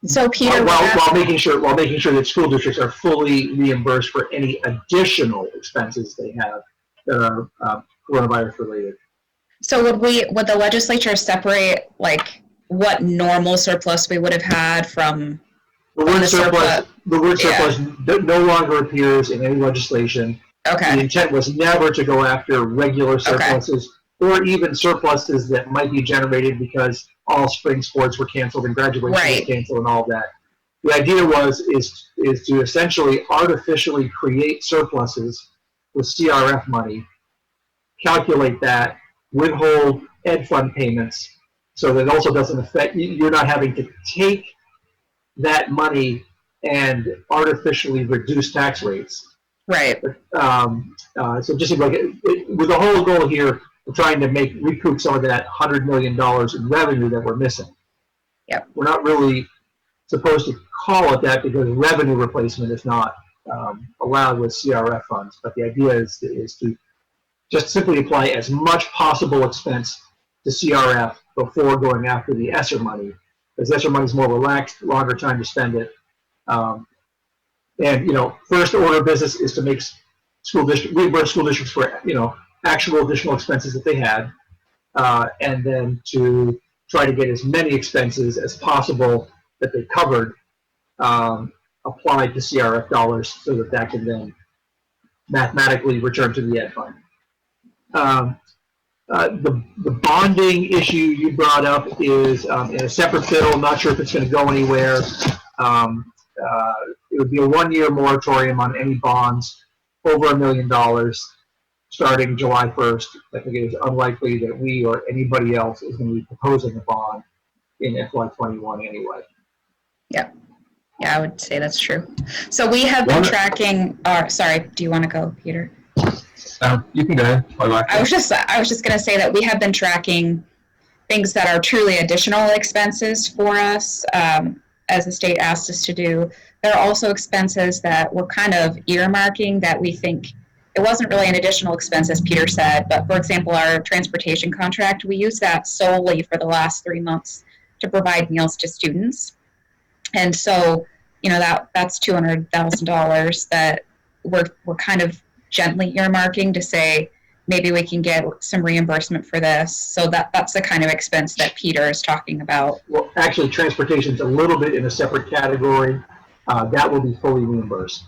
So Peter, while making sure that school districts are fully reimbursed for any additional expenses they have that are coronavirus related. So would the legislature separate like what normal surplus we would have had from the word surplus? The word surplus no longer appears in any legislation. Okay. The intent was never to go after regular surpluses or even surpluses that might be generated because all spring sports were canceled and graduation was canceled and all of that. The idea is to essentially artificially create surpluses with CRF money, calculate that, withhold ed fund payments, so that it also doesn't affect, you're not having to take that money and artificially reduce tax rates. Right. So just like with the whole goal here, we're trying to recoup some of that $100 million in revenue that we're missing. Yep. We're not really supposed to call it that because revenue replacement is not allowed with CRF funds. But the idea is to just simply apply as much possible expense to CRF before going after the ESSER money, because ESSER money is more relaxed, longer time to spend it. And first order of business is to make reimburse school districts for actual additional expenses that they had. and then to try to get as many expenses as possible that they covered applied to CRF dollars so that that can then mathematically return to the ed fund. The bonding issue you brought up is in a separate bill. I'm not sure if it's going to go anywhere. It would be a 1-year moratorium on any bonds over $1 million starting July 1st. I think it is unlikely that we or anybody else is going to be proposing a bond in FY21 anyway. Yeah. Yeah, I would say that's true. So we have been tracking sorry, do you want to go, Peter? You can go ahead. I was just going to say that we have been tracking things that are truly additional expenses for us, as the state asked us to do. There are also expenses that we're kind of earmarking that we think it wasn't really an additional expense, as Peter said, but for example, our transportation contract, we use that solely for the last 3 months to provide meals to students. And so, you know, that's $200,000 that we're kind of gently earmarking to say maybe we can get some reimbursement for this. So that's the kind of expense that Peter is talking about. Well, actually, transportation's a little bit in a separate category. That will be fully reimbursed.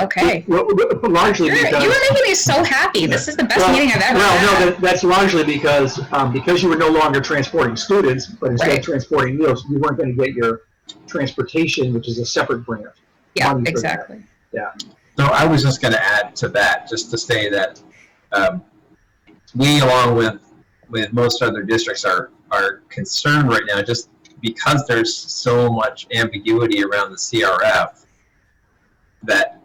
Okay. Largely because you were making me so happy. This is the best meeting I've ever had. Well, no, that's largely because you were no longer transporting students, but instead transporting meals, you weren't going to get your transportation, which is a separate grant. Yeah, exactly. Yeah. So I was just going to add to that, just to say that we, along with most other districts, are concerned right now, just because there's so much ambiguity around the CRF, that,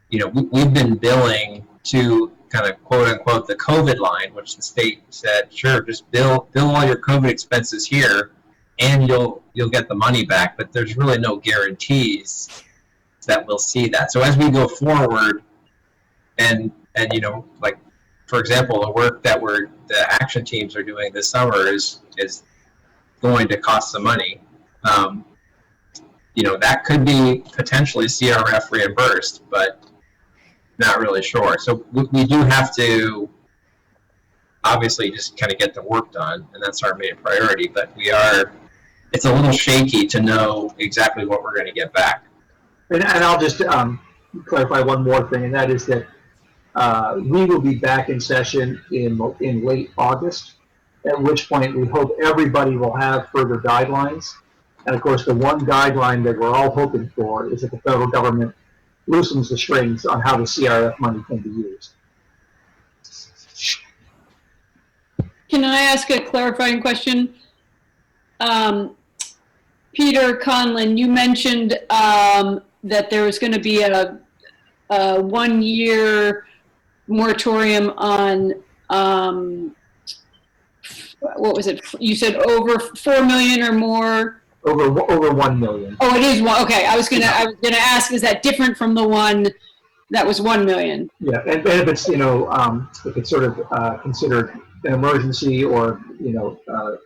you know, we've been billing to kind of quote unquote the COVID line, which the state said, sure, just bill all your COVID expenses here, and you'll get the money back. But there's really no guarantees that we'll see that. So as we go forward, and you know, like for example, the work that the action teams are doing this summer is going to cost some money. You know, that could be potentially CRF reimbursed, but not really sure. So we do have to obviously just kind of get the work done, and that's our main priority. But it's a little shaky to know exactly what we're going to get back. And I'll just clarify one more thing, and that is that we will be back in session in late August, at which point we hope everybody will have further guidelines. And of course, the one guideline that we're all hoping for is that the federal government loosens the strings on how the CRF money can be used. Can I ask a clarifying question? Peter Conlon, you mentioned that there was going to be a 1-year moratorium on, what was it? You said over 4 million or more? Over 1 million. Oh, it is one. Okay, I was gonna ask, is that different from the one that was 1 million? Yeah, and if it's, you know, if it's sort of considered an emergency or, you know,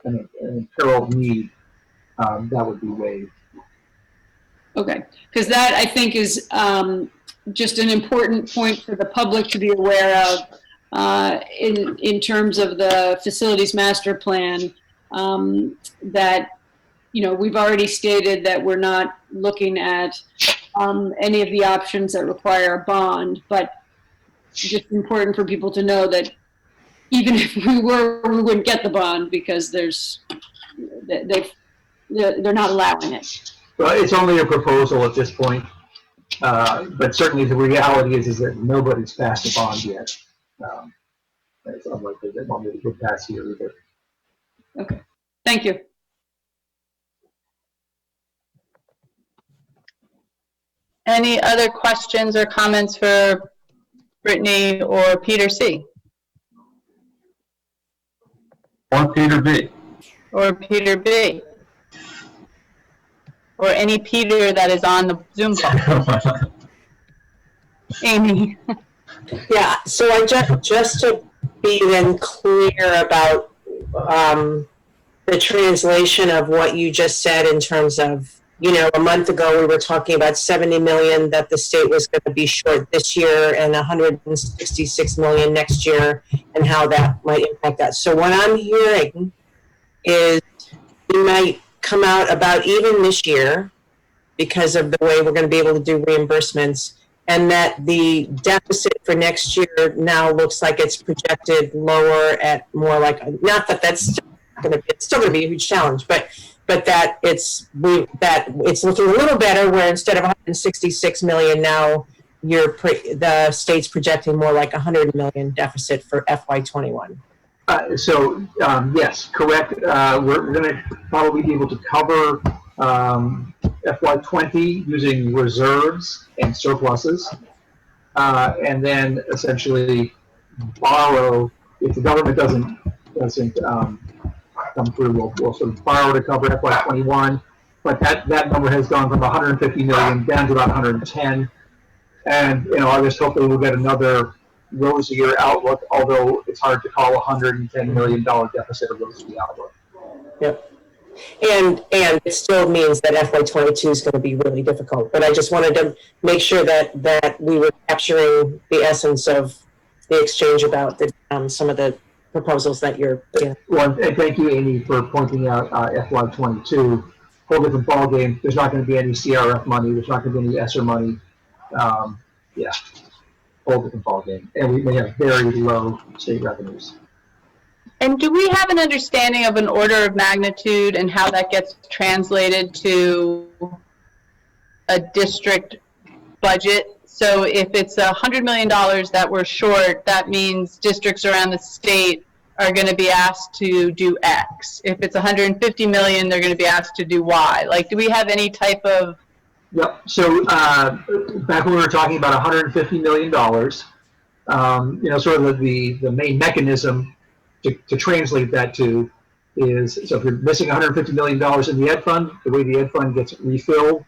an imperiled need, that would be waived. Okay, because that I think is just an important point for the public to be aware of in terms of the facilities master plan, that, you know, we've already stated that we're not looking at any of the options that require a bond, but just important for people to know that even if we wouldn't get the bond because they're not allowing it. Well, it's only a proposal at this point, but certainly the reality is that nobody's passed a bond yet. It's unlikely that one would pass here either. Okay, thank you. Any other questions or comments for Brittany or Peter C? Or Peter B. Or Peter B. Or any Peter that is on the Zoom call. Amy. Yeah, so I just to be then clear about the translation of what you just said in terms of you know, a month ago, we were talking about 70 million that the state was going to be short this year and 166 million next year, and how that might impact that. So what I'm hearing is we might come out about even this year because of the way we're going to be able to do reimbursements, and that the deficit for next year now looks like it's projected lower at more like, not that that's going to be, it's still going to be a huge challenge, but that it's looking a little better, where instead of 166 million now, the state's projecting more like 100 million deficit for FY21. Yes, correct. We're going to probably be able to cover FY20 using reserves and surpluses, and then essentially borrow if the government doesn't come through. We'll sort of borrow to cover FY21, but that number has gone from 150 million down to about 110, and I just hope that we'll get another rosier outlook, although it's hard to call $110 million deficit a rosy outlook. Yep. And it still means that FY22 is going to be really difficult. But I just wanted to make sure that we were capturing the essence of the exchange about some of the proposals that you're putting. Well, and thank you, Amy, for pointing out FY22. Whole different ballgame. There's not going to be any CRF money. There's not going to be any ESSER money. Yeah. Whole different ballgame, and we may have very low state revenues. And do we have an understanding of an order of magnitude and how that gets translated to a district budget? So if it's $100 million that we're short, that means districts around the state are going to be asked to do X. If it's 150 million, they're going to be asked to do Y. Like, do we have any type of? Yep. So back when we were talking about $150 million, sort of the main mechanism to translate that to is, so if you're missing $150 million in the Ed Fund, the way the Ed Fund gets refilled,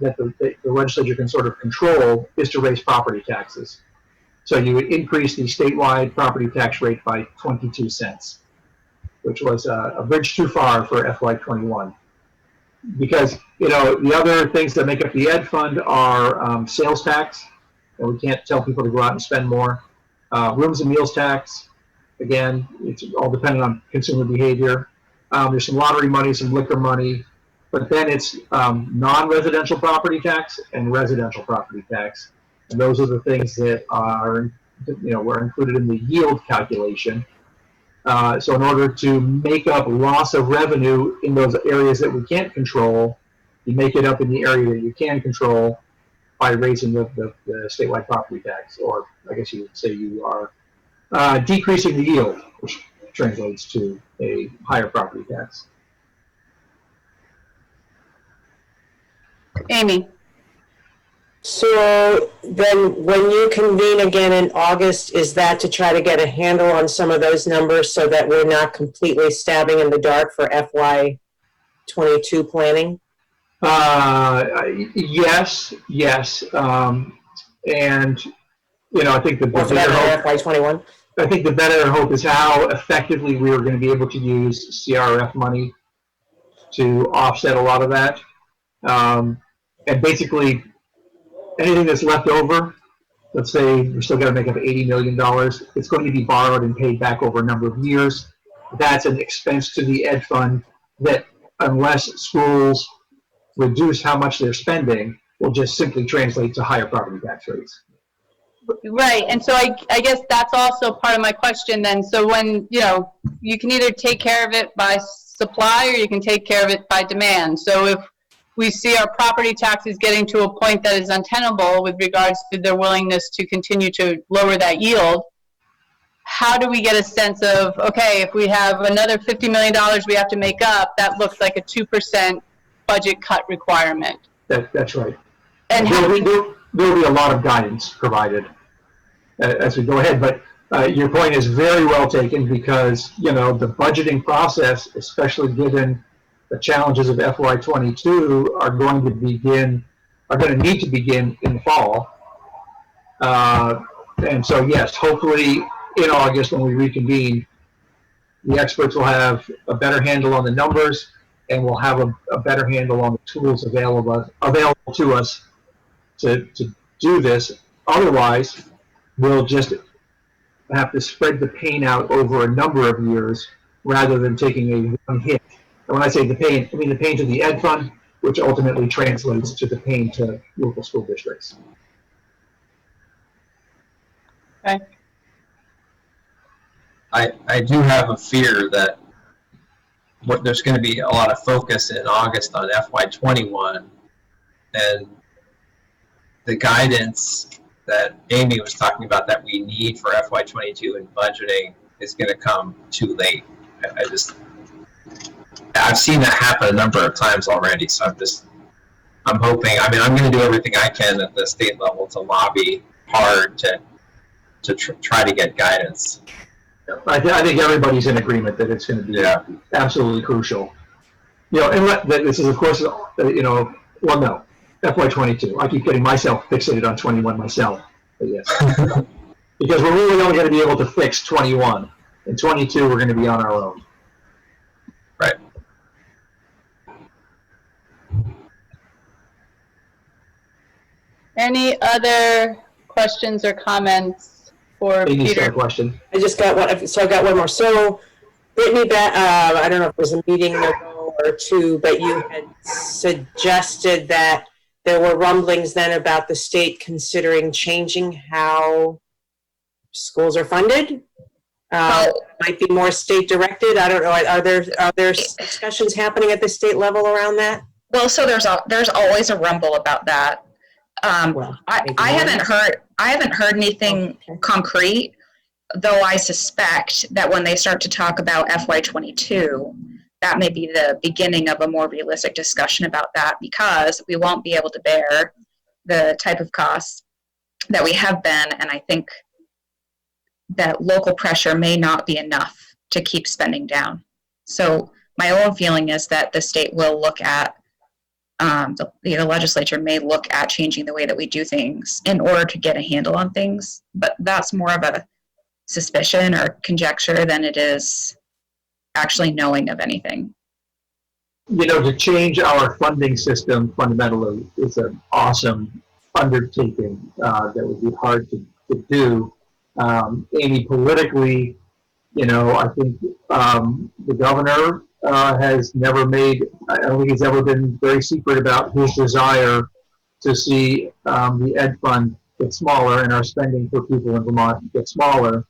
that the legislature can sort of control, is to raise property taxes. So you would increase the statewide property tax rate by 22 cents, which was a bridge too far for FY21. Because, the other things that make up the Ed Fund are sales tax, and we can't tell people to go out and spend more. Rooms and meals tax, again, it's all dependent on consumer behavior. There's some lottery money, some liquor money, but then it's non-residential property tax and residential property tax. And those are the things that are, were included in the yield calculation. So in order to make up loss of revenue in those areas that we can't control, you make it up in the area that you can control by raising the statewide property tax, or I guess you would say you are decreasing the yield, which translates to a higher property tax. Amy. So then when you convene again in August, is that to try to get a handle on some of those numbers so that we're not completely stabbing in the dark for FY22 planning? Yes. And, I think the better hope, FY21? I think the better hope is how effectively we are going to be able to use CRF money to offset a lot of that. And basically, anything that's left over, let's say we're still going to make up $80 million, it's going to be borrowed and paid back over a number of years. That's an expense to the Ed Fund that, unless schools reduce how much they're spending, will just simply translate to higher property tax rates. Right, and so I guess that's also part of my question then. So when, you can either take care of it by supply or you can take care of it by demand. So if we see our property taxes getting to a point that is untenable with regards to their willingness to continue to lower that yield, how do we get a sense of, okay, if we have another $50 million we have to make up, that looks like a 2% budget cut requirement? That's right. And there will be a lot of guidance provided as we go ahead, but your point is very well taken, because, the budgeting process, especially given the challenges of FY22, are going to need to begin in the fall. And so, yes, hopefully in August when we reconvene, the experts will have a better handle on the numbers, and we'll have a better handle on the tools available to us to do this. Otherwise, we'll just have to spread the pain out over a number of years rather than taking a one hit. And when I say the pain, I mean the pain to the Ed Fund, which ultimately translates to the pain to local school districts. Okay. I do have a fear that there's going to be a lot of focus in August on FY21, and the guidance that Amy was talking about that we need for FY22 in budgeting is going to come too late. I've seen that happen a number of times already, so I'm hoping, I mean, I'm going to do everything I can at the state level to lobby hard to try to get guidance. I think everybody's in agreement that it's going to be absolutely crucial. You know, and this is, of course, you know, well, no, FY22. I keep getting myself fixated on 21 myself, but yes. Because we're really only going to be able to fix 21. In 22, we're going to be on our own. Right. Any other questions or comments for Amy's got a Peter? question. I just got one, so I got one more. So, Brittany, I don't know if it was a meeting ago or two, but you had suggested that there were rumblings then about the state considering changing how schools are funded. Might be more state directed. I don't know. Are there discussions happening at the state level around that? Well, so there's always a rumble about that. I haven't heard anything concrete, though I suspect that when they start to talk about FY22, that may be the beginning of a more realistic discussion about that, because we won't be able to bear the type of costs that we have been, and I think that local pressure may not be enough to keep spending down. So my own feeling is that the state will look at, the legislature may look at changing the way that we do things in order to get a handle on things, but that's more of a suspicion or conjecture than it is actually knowing of anything. You know, to change our funding system fundamentally is an awesome undertaking that would be hard to do. Amy, politically, you know, I think the governor has never I don't think he's ever been very secret about his desire to see the Ed Fund get smaller and our spending for people in Vermont get smaller.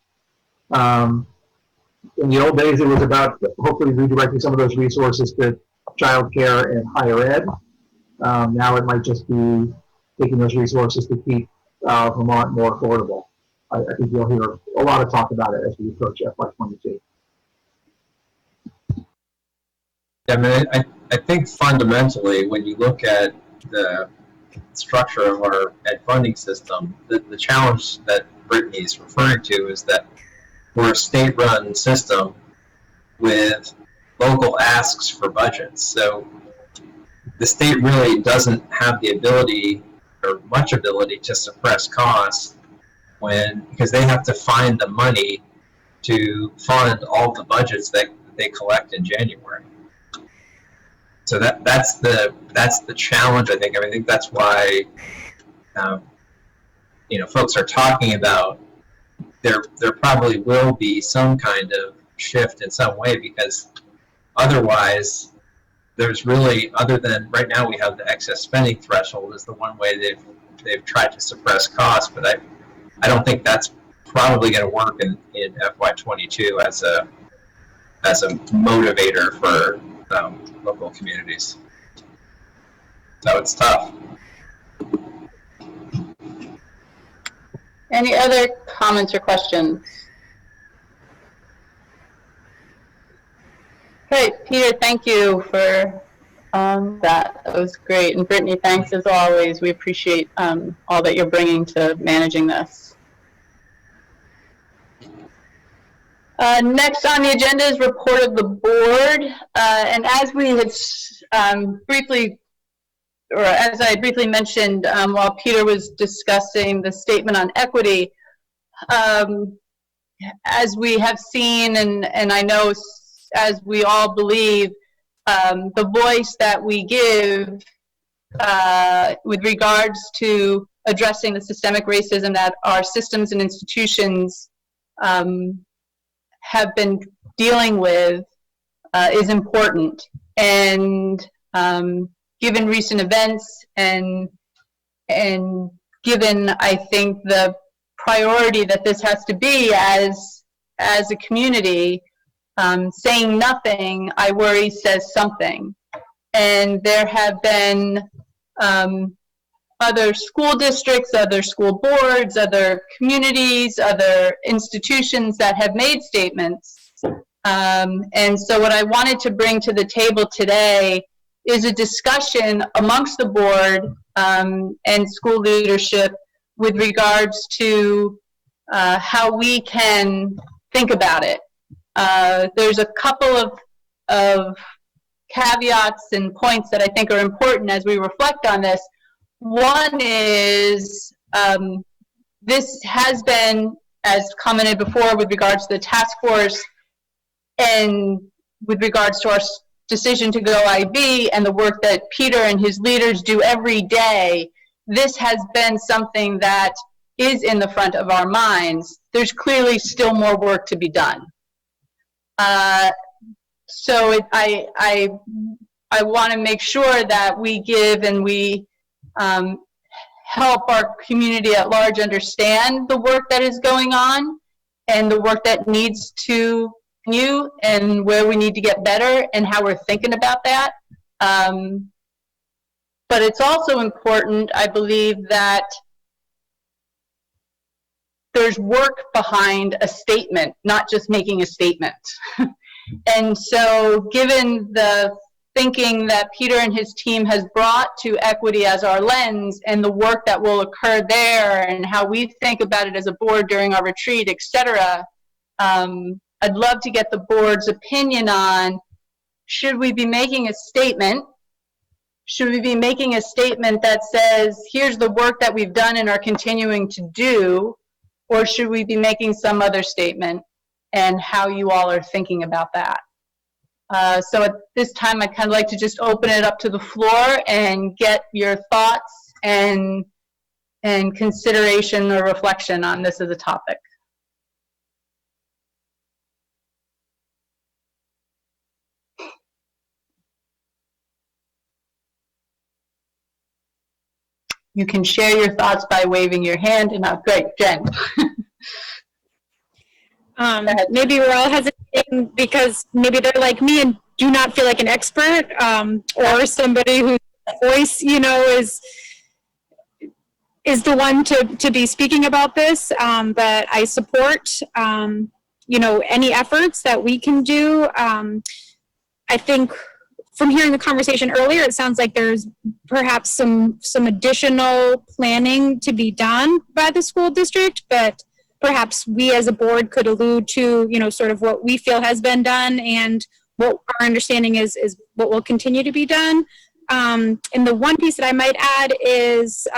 In the old days, it was about hopefully redirecting some of those resources to childcare and higher ed. Now it might just be taking those resources to keep Vermont more affordable. I think you'll hear a lot of talk about it as we approach FY22. I mean, I think fundamentally, when you look at the structure of our ed funding system, the challenge that Brittany's referring to is that we're a state-run system with local asks for budgets. So the state really doesn't have the ability or much ability to suppress costs because they have to find the money to fund all the budgets that they collect in January. So that's the challenge. I think that's why folks are talking about there probably will be some kind of shift in some way, because otherwise there's really, other than right now we have the excess spending threshold is the one way they've tried to suppress costs, but I don't think that's probably going to work in FY22 as a motivator for local communities. So it's tough. Any other comments or questions? Great, Peter, thank you for that. That was great. And Brittany, thanks as always. We appreciate all that you're bringing to managing this. Next on the agenda is report of the board. And as we had as I briefly mentioned while Peter was discussing the statement on equity, as we have seen, and I know as we all believe, the voice that we give with regards to addressing the systemic racism that our systems and institutions have been dealing with is important. And given recent events and given, I think, the priority that this has to be as a community, saying nothing, I worry, says something. And there have been other school districts, other school boards, other communities, other institutions that have made statements. And so what I wanted to bring to the table today is a discussion amongst the board and school leadership with regards to how we can think about it. There's a couple of caveats and points that I think are important as we reflect on this. One is this has been, as commented before, with regards to the task force and with regards to our decision to go IB and the work that Peter and his leaders do every day, this has been something that is in the front of our minds. There's clearly still more work to be done. So I want to make sure that we give and we help our community at large understand the work that is going on and the work that needs to continue and where we need to get better and how we're thinking about that. But it's also important, I believe, that there's work behind a statement, not just making a statement. And so given the thinking that Peter and his team has brought to equity as our lens and the work that will occur there and how we think about it as a board during our retreat, et cetera, I'd love to get the board's opinion on, should we be making a statement? Should we be making a statement that says, here's the work that we've done and are continuing to do, or should we be making some other statement, and how you all are thinking about that? So at this time, I'd kind of like to just open it up to the floor and get your thoughts and consideration or reflection on this as a topic. You can share your thoughts by waving your hand. And great, Jen. Maybe we're all hesitating because maybe they're like me and do not feel like an expert, or somebody whose voice, you know, is the one to be speaking about this. But I support, you know, any efforts that we can do. I think from hearing the conversation earlier, it sounds like there's perhaps some additional planning to be done by the school district, but perhaps we as a board could allude to, you know, sort of what we feel has been done and what our understanding is what will continue to be done. And the one piece that I might add is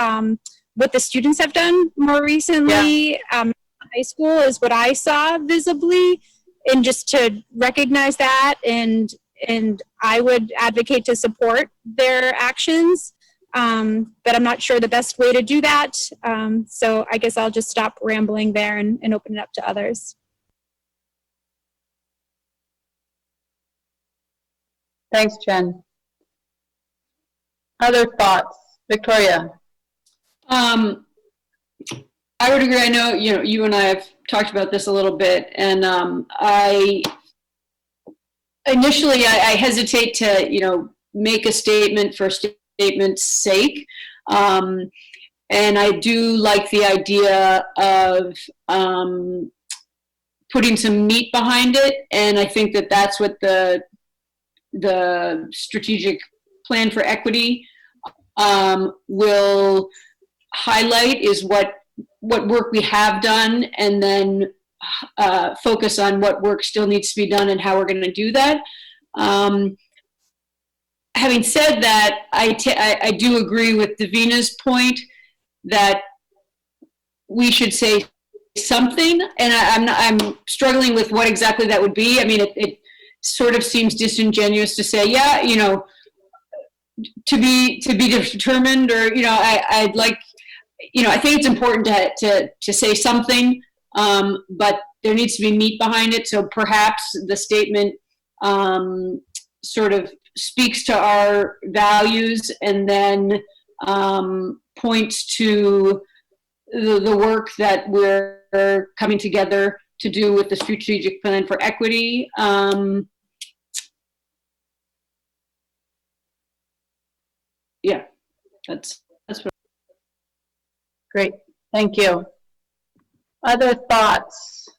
what the students have done more recently. Yeah. High school is what I saw visibly, and just to recognize that, and I would advocate to support their actions. But I'm not sure the best way to do that. So I guess I'll just stop rambling there and open it up to others. Thanks, Jen. Other thoughts? Victoria? I would agree. I know, you know, you and I have talked about this a little bit, and initially I hesitate to, you know, make a statement for statement's sake. And I do like the idea of putting some meat behind it, and I think that that's what the strategic plan for equity will highlight, is what work we have done, and then focus on what work still needs to be done and how we're going to do that. Having said that, I do agree with Davina's point that we should say something, and I'm struggling with what exactly that would be. I mean, it sort of seems disingenuous to say, yeah, you know, to be determined, or, you know, I'd like, you know, I think it's important to say something, but there needs to be meat behind it. So perhaps the statement sort of speaks to our values and then points to the work that we're coming together to do with the strategic plan for equity. Yeah, that's what. Great, thank you. Other thoughts?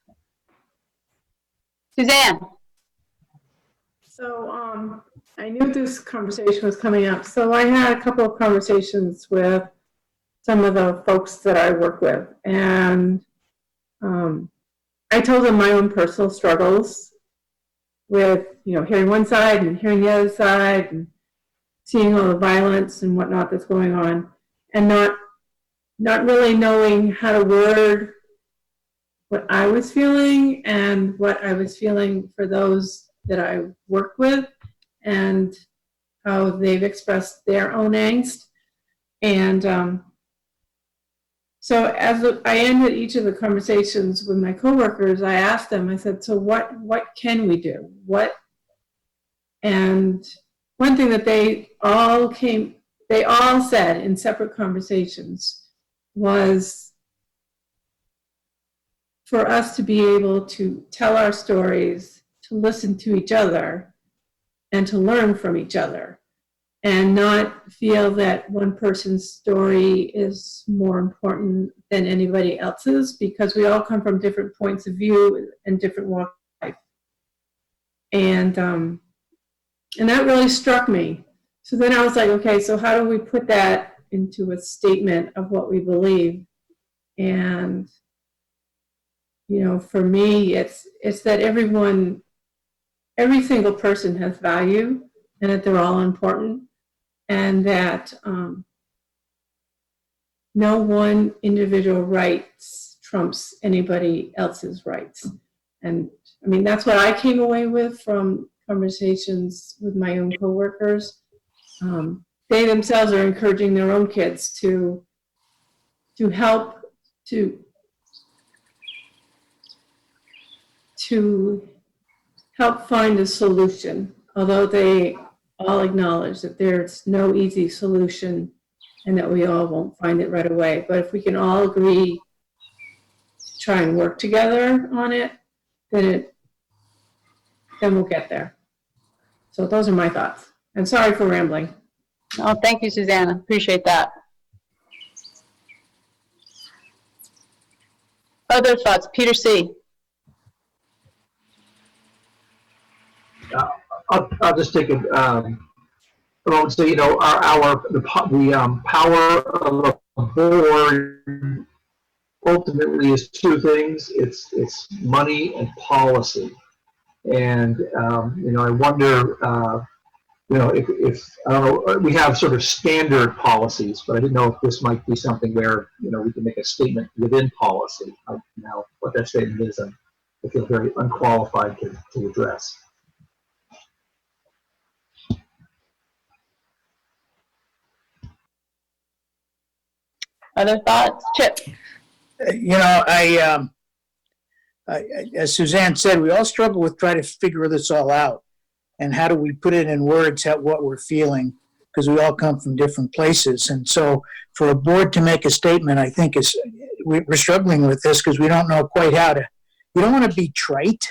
Suzanne? So I knew this conversation was coming up. So I had a couple of conversations with some of the folks that I work with. And I told them my own personal struggles with, you know, hearing one side and hearing the other side and seeing all the violence and whatnot that's going on, and not really knowing how to word what I was feeling and what I was feeling for those that I work with, and how they've expressed their own angst. And so as I ended each of the conversations with my coworkers, I asked them, I said, so what can we do? And one thing that they all said in separate conversations was for us to be able to tell our stories, to listen to each other, and to learn from each other, and not feel that one person's story is more important than anybody else's, because we all come from different points of view and different walks of life. And that really struck me. So then I was like, okay, so how do we put that into a statement of what we believe? And, you know, for me, it's that every single person has value, and that they're all important, and that no one individual rights trumps anybody else's rights. And I mean, that's what I came away with from conversations with my own coworkers. They themselves are encouraging their own kids to help to help find a solution, although they all acknowledge that there's no easy solution and that we all won't find it right away. But if we can all agree to try and work together on it, then we'll get there. So those are my thoughts. And sorry for rambling. Oh, thank you, Susanna. Appreciate that. Other thoughts? Peter C. I'll just take it. Well, so, you know, the power of a board ultimately is two things. It's money and policy. And you know, I wonder, you know, if I don't know, we have sort of standard policies, but I didn't know if this might be something where, you know, we can make a statement within policy. Now, what that statement is, I feel very unqualified to address. Other thoughts? Chip? You know, as Suzanne said, we all struggle with trying to figure this all out. And how do we put it in words, what we're feeling, because we all come from different places. And so for a board to make a statement, I think we're struggling with this because we don't know quite how to, we don't want to be trite.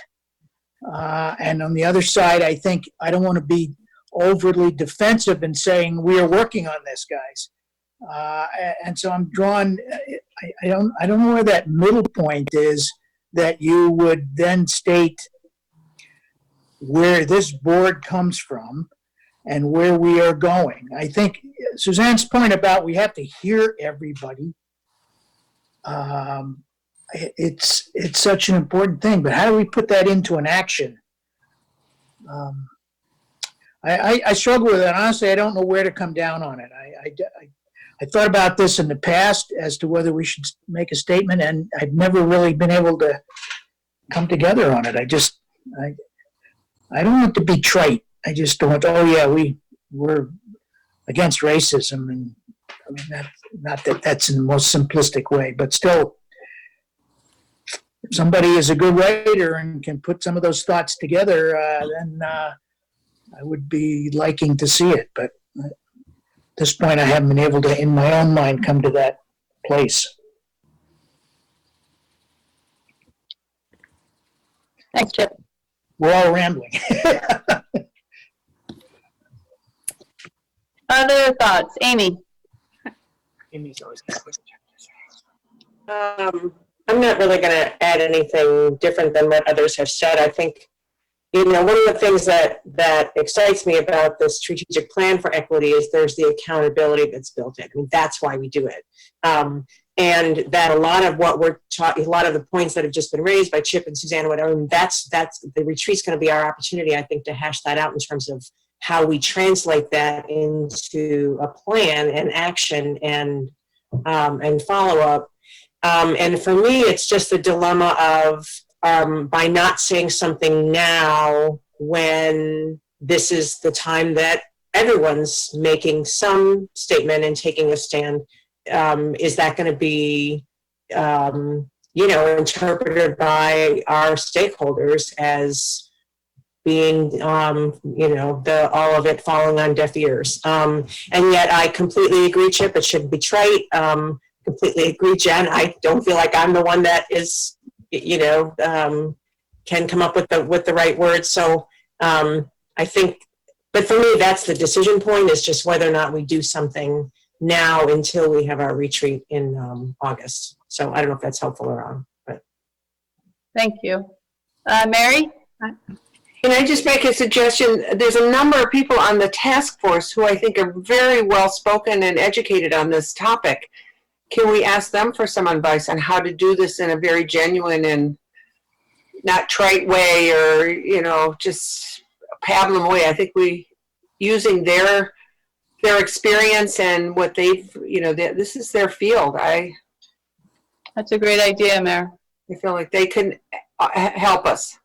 And on the other side, I think I don't want to be overly defensive in saying we are working on this, guys. And so I'm drawn, I don't know where that middle point is that you would then state where this board comes from and where we are going. I think Suzanne's point about we have to hear everybody, it's such an important thing, but how do we put that into an action? I struggle with it. Honestly, I don't know where to come down on it. I thought about this in the past as to whether we should make a statement, and I've never really been able to come together on it. I don't want to be trite. I just don't want, oh yeah, we're against racism, and I mean, not that that's in the most simplistic way, but still, if somebody is a good writer and can put some of those thoughts together, then I would be liking to see it. But at this point, I haven't been able to, in my own mind, come to that place. Thanks, Chip. We're all rambling. Other thoughts? Amy? Amy's always I'm not really going to add anything different than what others have said. I think, you know, one of the things that excites me about the strategic plan for equity is there's the accountability that's built in. I mean, that's why we do it. And that a lot of what we're talking, a lot of the points that have just been raised by Chip and Susanna, whatever, I mean, that's the retreat's going to be our opportunity, I think, to hash that out in terms of how we translate that into a plan and action and follow up. And for me, it's just the dilemma of by not saying something now when this is the time that everyone's making some statement and taking a stand, is that going to be, you know, interpreted by our stakeholders as being, you know, all of it falling on deaf ears. And yet I completely agree, Chip, it shouldn't be trite. Completely agree, Jen. I don't feel like I'm the one that is, you know, can come up with the right words. So I think, but for me, that's the decision point, is just whether or not we do something now until we have our retreat in August. So I don't know if that's helpful or wrong, but. Thank you. Mary? Can I just make a suggestion? There's a number of people on the task force who I think are very well spoken and educated on this topic. Can we ask them for some advice on how to do this in a very genuine and not trite way, or, you know, just pablum way? I think using their experience and what they've, you know, this is their field. That's a great idea, Mayor. I feel like they can help us.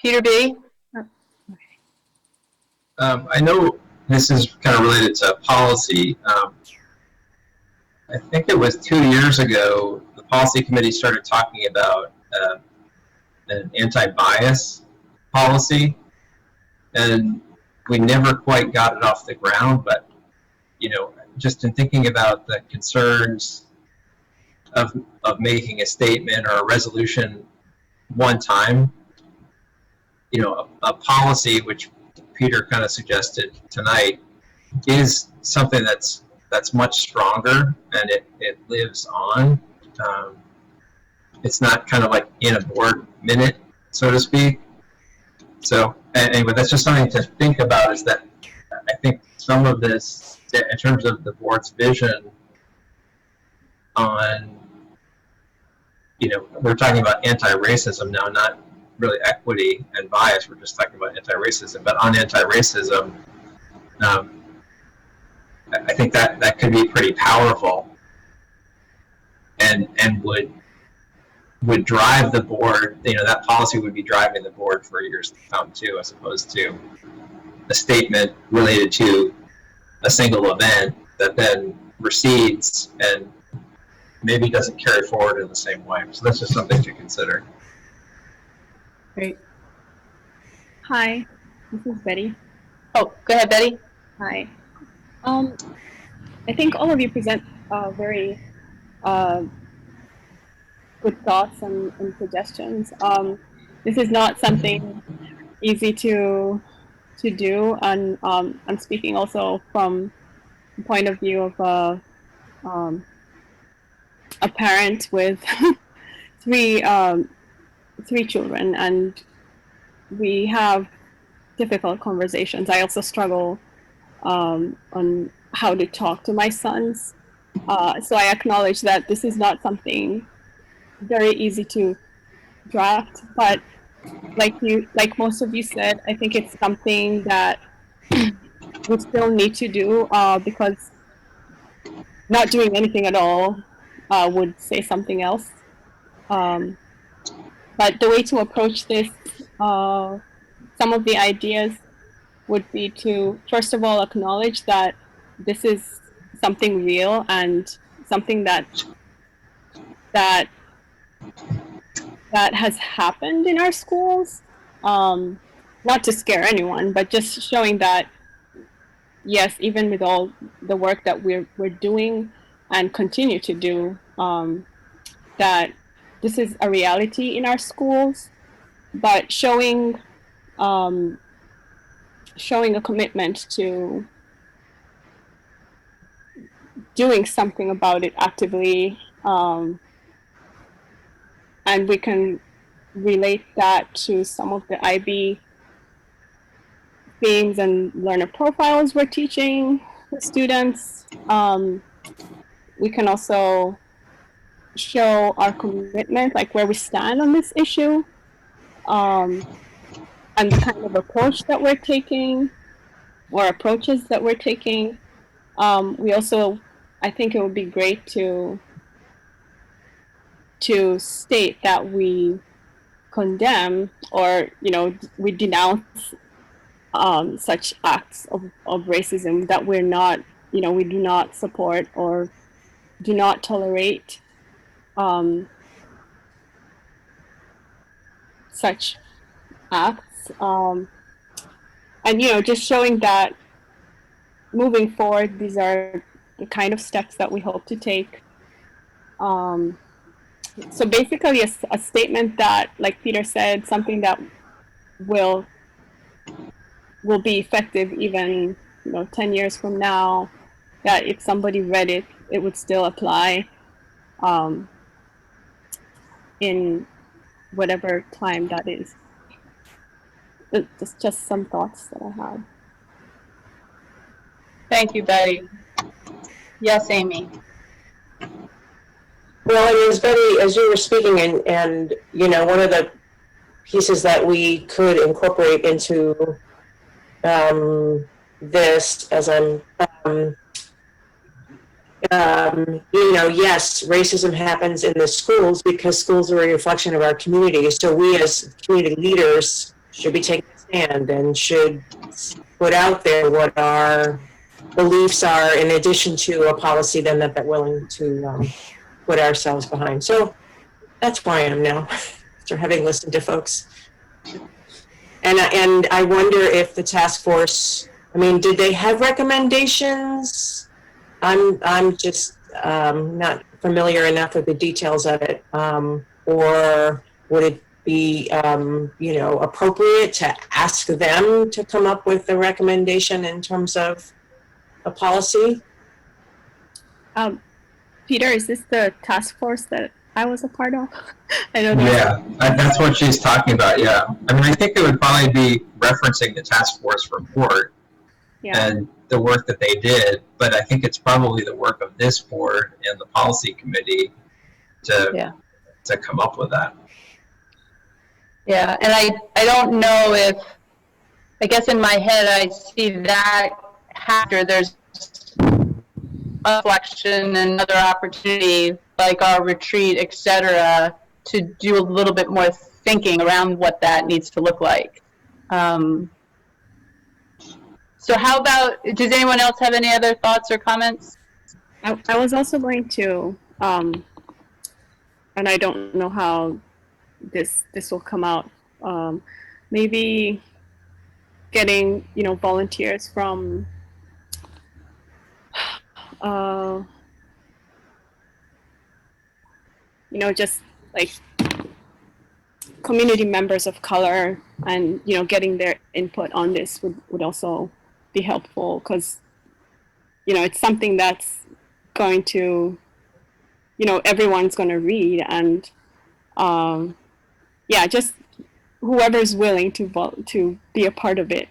Peter B? I know this is kind of related to policy. I think it was 2 years ago, the policy committee started talking about an anti-bias policy, and we never quite got it off the ground. But, you know, just in thinking about the concerns of making a statement or a resolution one time, you know, a policy, which Peter kind of suggested tonight, is something that's much stronger, and it lives on. It's not kind of like in a board minute, so to speak. So anyway, that's just something to think about, is that I think some of this, in terms of the board's vision on, you know, we're talking about anti-racism now, not really equity and bias. We're just talking about anti-racism. But on anti-racism, I think that could be pretty powerful, and would drive the board. You know, that policy would be driving the board for years to come too, as opposed to a statement related to a single event that then recedes and maybe doesn't carry forward in the same way. So that's just something to consider. Great. Hi, this is Betty. Oh, go ahead, Betty. Hi. I think all of you present very good thoughts and suggestions. This is not something easy to do, and I'm speaking also from the point of view of a parent with three children, and we have difficult conversations. I also struggle on how to talk to my sons. So I acknowledge that this is not something very easy to draft, but like most of you said, I think it's something that we still need to do, because not doing anything at all would say something else. But the way to approach this some of the ideas would be to, first of all, acknowledge that this is something real and something that has happened in our schools. Not to scare anyone, but just showing that, yes, even with all the work that we're doing and continue to do, that this is a reality in our schools, but showing a commitment to doing something about it actively, and we can relate that to some of the IB themes and learner profiles we're teaching the students. We can also show our commitment, like where we stand on this issue, and the kind of approach that we're taking, or approaches that we're taking. We also, I think it would be great to state that we condemn, or we denounce such acts of racism, that we're not, we do not support or do not tolerate such acts, and just showing that moving forward, these are the kind of steps that we hope to take. So basically a statement that, like Peter said, something that will be effective even 10 years from now, that if somebody read it, it would still apply in whatever time that is. It's just some thoughts that I have. Thank you, Betty. Yes, Amy. Well, it was Betty, as you were speaking, and one of the pieces that we could incorporate into this, as yes, racism happens in the schools because schools are a reflection of our community. So we as community leaders should be taking a stand and should put out there what our beliefs are, in addition to a policy then that they're willing to put ourselves behind. So that's where I am now, after having listened to folks. And I wonder if the task force, did they have recommendations? I'm just not familiar enough with the details of it. Or would it be, appropriate to ask them to come up with a recommendation in terms of a policy? Peter, is this the task force that I was a part of? I don't know. Yeah, that's what she's talking about, yeah. I think it would probably be referencing the task force report and the work that they did, but I think it's probably the work of this board and the policy committee to come up with that. Yeah, and I don't know if, I guess in my head I see that after there's a reflection and another opportunity, like our retreat, etc., to do a little bit more thinking around what that needs to look like. So how about, does anyone else have any other thoughts or comments? I was also going to, and I don't know how this will come out, maybe getting volunteers from just like community members of color, and getting their input on this would also be helpful, because it's something that's going to everyone's going to read, and just whoever's willing to be a part of it.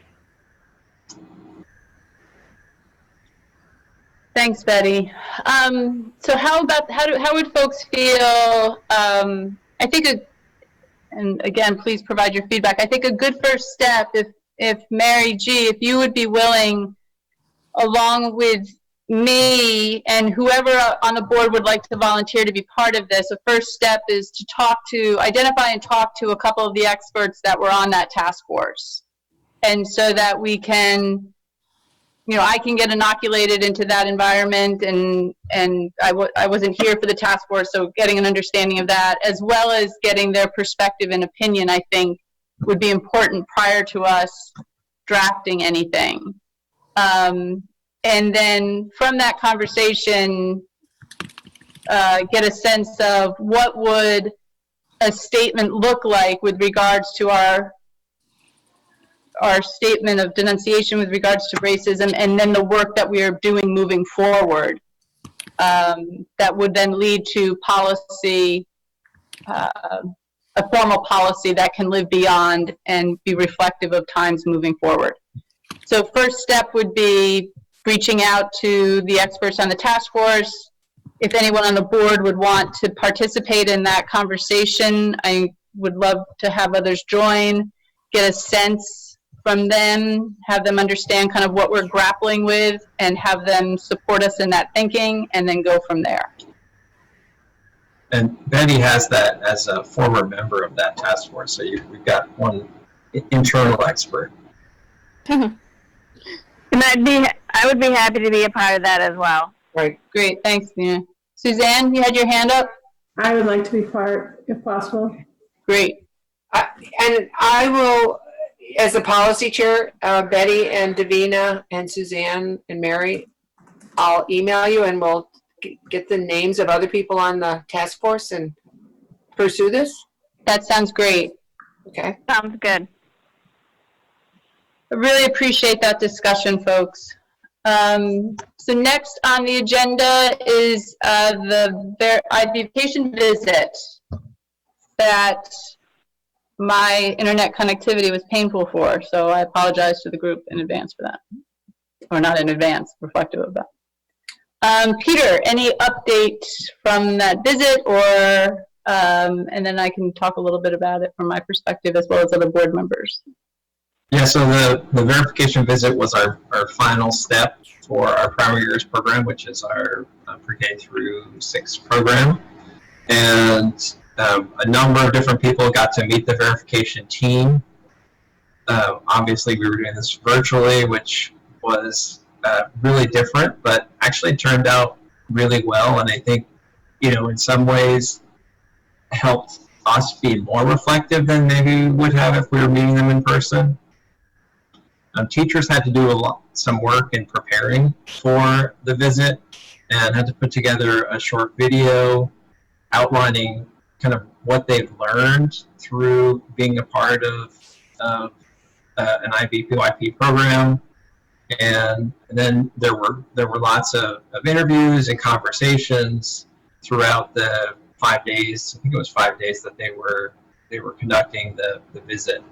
Thanks, Betty. So how would folks feel? I think, and again, please provide your feedback. I think a good first step, if Mary G, if you would be willing, along with me and whoever on the board would like to volunteer to be part of this, the first step is to identify and talk to a couple of the experts that were on that task force. And so that we can, I can get inoculated into that environment, and I wasn't here for the task force, so getting an understanding of that, as well as getting their perspective and opinion, I think would be important prior to us drafting anything. And then from that conversation, get a sense of what would a statement look like with regards to our statement of denunciation with regards to racism, and then the work that we are doing moving forward, that would then lead to policy, a formal policy that can live beyond and be reflective of times moving forward. So first step would be reaching out to the experts on the task force. If anyone on the board would want to participate in that conversation, I would love to have others join, get a sense from them, have them understand kind of what we're grappling with, and have them support us in that thinking, and then go from there. And Betty has that as a former member of that task force, so we've got one internal expert. And I would be happy to be a part of that as well. Right. Great, thanks, Nina. Suzanne, you had your hand up? I would like to be part, if possible. Great. And I will, as the policy chair, Betty and Davina and Suzanne and Mary, I'll email you and we'll get the names of other people on the task force and pursue this. That sounds great. Okay. Sounds good. I really appreciate that discussion, folks. So next on the agenda is the identification visit that my internet connectivity was painful for, so I apologize to the group in advance for that. Or not in advance, reflective of that. Peter, any update from that visit, or and then I can talk a little bit about it from my perspective as well as other board members. Yeah, so the verification visit was our final step for our primary years program, which is our pre-K through 6 program. And a number of different people got to meet the verification team. Obviously, we were doing this virtually, which was really different, but actually turned out really well. And I think, in some ways helped us be more reflective than maybe we would have if we were meeting them in person. Teachers had to do some work in preparing for the visit and had to put together a short video outlining kind of what they've learned through being a part of an IBPYP program. And then there were lots of interviews and conversations throughout the 5 days. I think it was 5 days that they were conducting the visit.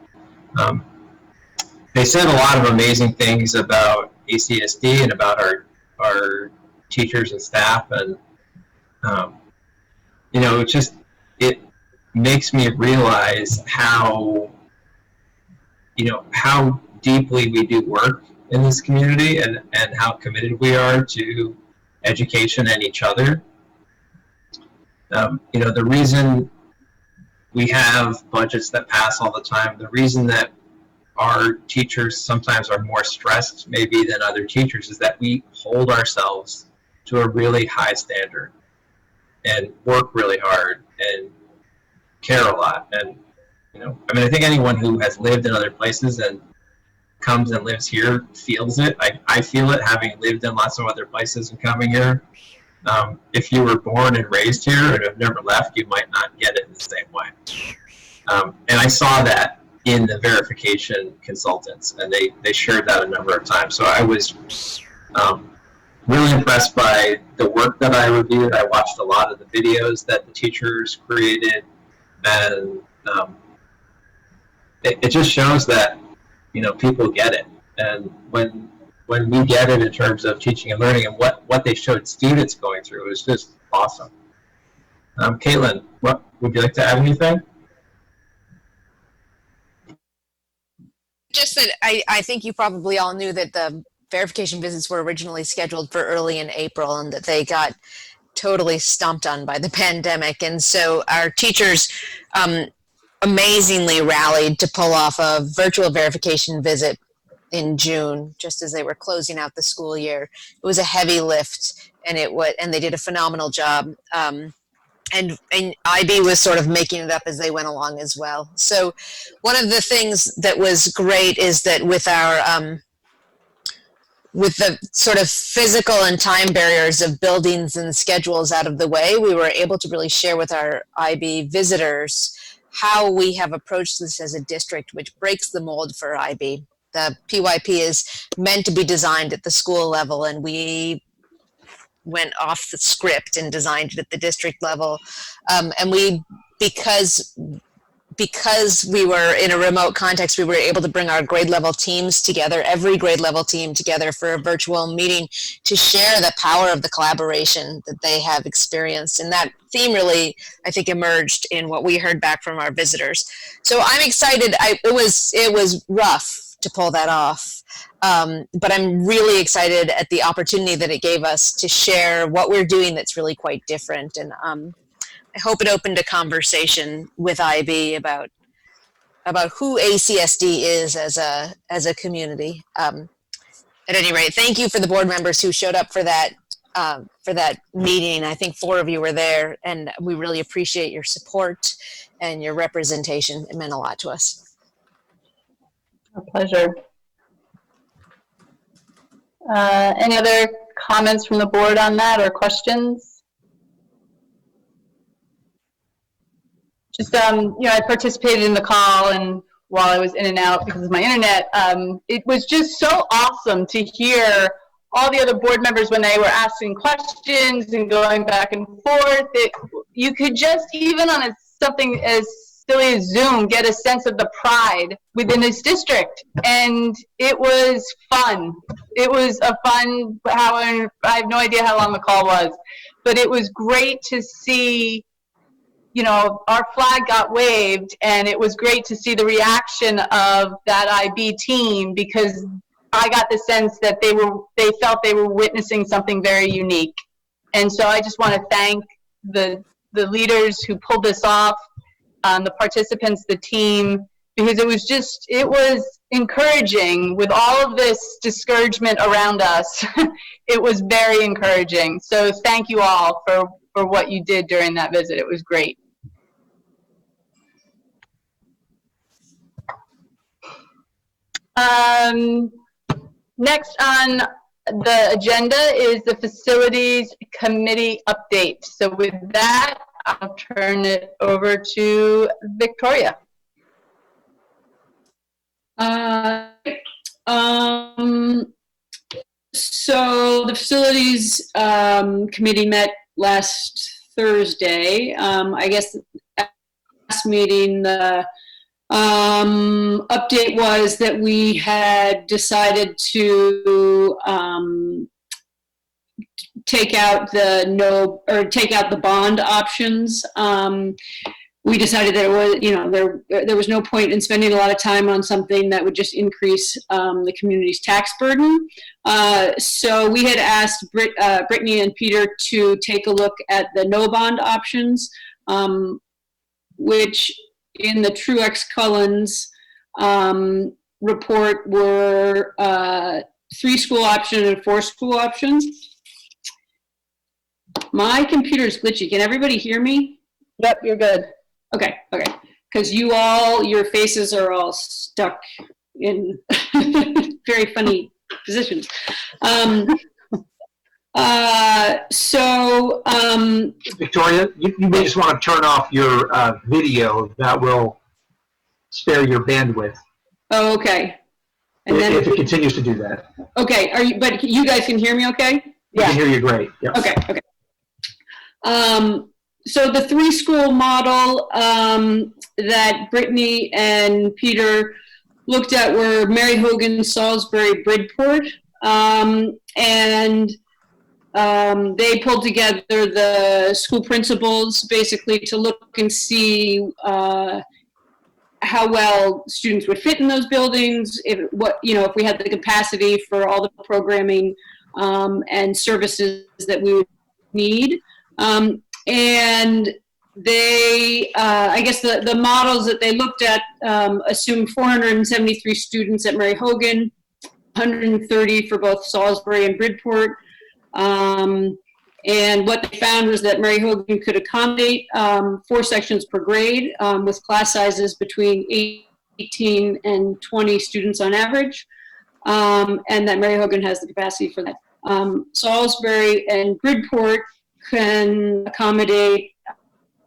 They said a lot of amazing things about ACSD and about our teachers and staff, and it makes me realize how deeply we do work in this community, and how committed we are to education and each other. The reason we have budgets that pass all the time, the reason that our teachers sometimes are more stressed maybe than other teachers is that we hold ourselves to a really high standard and work really hard and care a lot. And I think anyone who has lived in other places and comes and lives here feels it. I feel it, having lived in lots of other places and coming here. If you were born and raised here and have never left, you might not get it in the same way. And I saw that in the verification consultants, and they shared that a number of times. So I was really impressed by the work that I reviewed. I watched a lot of the videos that the teachers created, and it just shows that people get it. And when we get it in terms of teaching and learning and what they showed students going through, it was just awesome. Caitlin, would you like to add anything? Just that I think you probably all knew that the verification visits were originally scheduled for early in April and that they got totally stomped on by the pandemic. And so our teachers amazingly rallied to pull off a virtual verification visit in June, just as they were closing out the school year. It was a heavy lift, and they did a phenomenal job. And IB was sort of making it up as they went along as well. So one of the things that was great is that with our with the sort of physical and time barriers of buildings and schedules out of the way, we were able to really share with our IB visitors how we have approached this as a district, which breaks the mold for IB. The PYP is meant to be designed at the school level, and we went off the script and designed it at the district level. And because we were in a remote context, we were able to bring our grade level teams together, every grade level team together for a virtual meeting to share the power of the collaboration that they have experienced. And that theme really, I think, emerged in what we heard back from our visitors. So I'm excited. It was rough to pull that off. But I'm really excited at the opportunity that it gave us to share what we're doing that's really quite different. And I hope it opened a conversation with IB about who ACSD is as a community. At any rate, thank you for the board members who showed up for that meeting. I think 4 of you were there, and we really appreciate your support and your representation. It meant a lot to us. A pleasure. Any other comments from the board on that or questions? Just, I participated in the call, and while I was in and out because of my internet, it was just so awesome to hear all the other board members when they were asking questions and going back and forth. You could just, even on something as silly as Zoom, get a sense of the pride within this district. And it was fun. It was a fun, I have no idea how long the call was, but it was great to see, our flag got waved, and it was great to see the reaction of that IB team, because I got the sense that they felt they were witnessing something very unique. And so I just want to thank the leaders who pulled this off, the participants, the team, because it was encouraging with all of this discouragement around us. It was very encouraging. So thank you all for what you did during that visit. It was great. Next on the agenda is the Facilities Committee update. So with that, I'll turn it over to Victoria. So the Facilities Committee met last Thursday. I guess last meeting, the update was that we had decided to take out the bond options. We decided that it was, there was no point in spending a lot of time on something that would just increase the community's tax burden. So we had asked Brittany and Peter to take a look at the no bond options, which in the Truex Cullens report were 3 school options and 4 school options. My computer is glitchy. Can everybody hear me? Yep, you're good. Okay. Because your faces are all stuck in very funny positions. Victoria, you may just want to turn off your video. That will spare your bandwidth. Oh, okay. And then if it continues to do that. Okay. But you guys can hear me okay? Yeah. I can hear you great. Yep. Okay. So the 3 school model that Brittany and Peter looked at were Mary Hogan, Salisbury, Bridport, and they pulled together the school principals basically to look and see how well students would fit in those buildings, if we had the capacity for all the programming and services that we would need. And they, I guess the models that they looked at assumed 473 students at Mary Hogan, 130 for both Salisbury and Bridport. And what they found was that Mary Hogan could accommodate 4 sections per grade with class sizes between 18 and 20 students on average, and that Mary Hogan has the capacity for that. Salisbury and Bridport can accommodate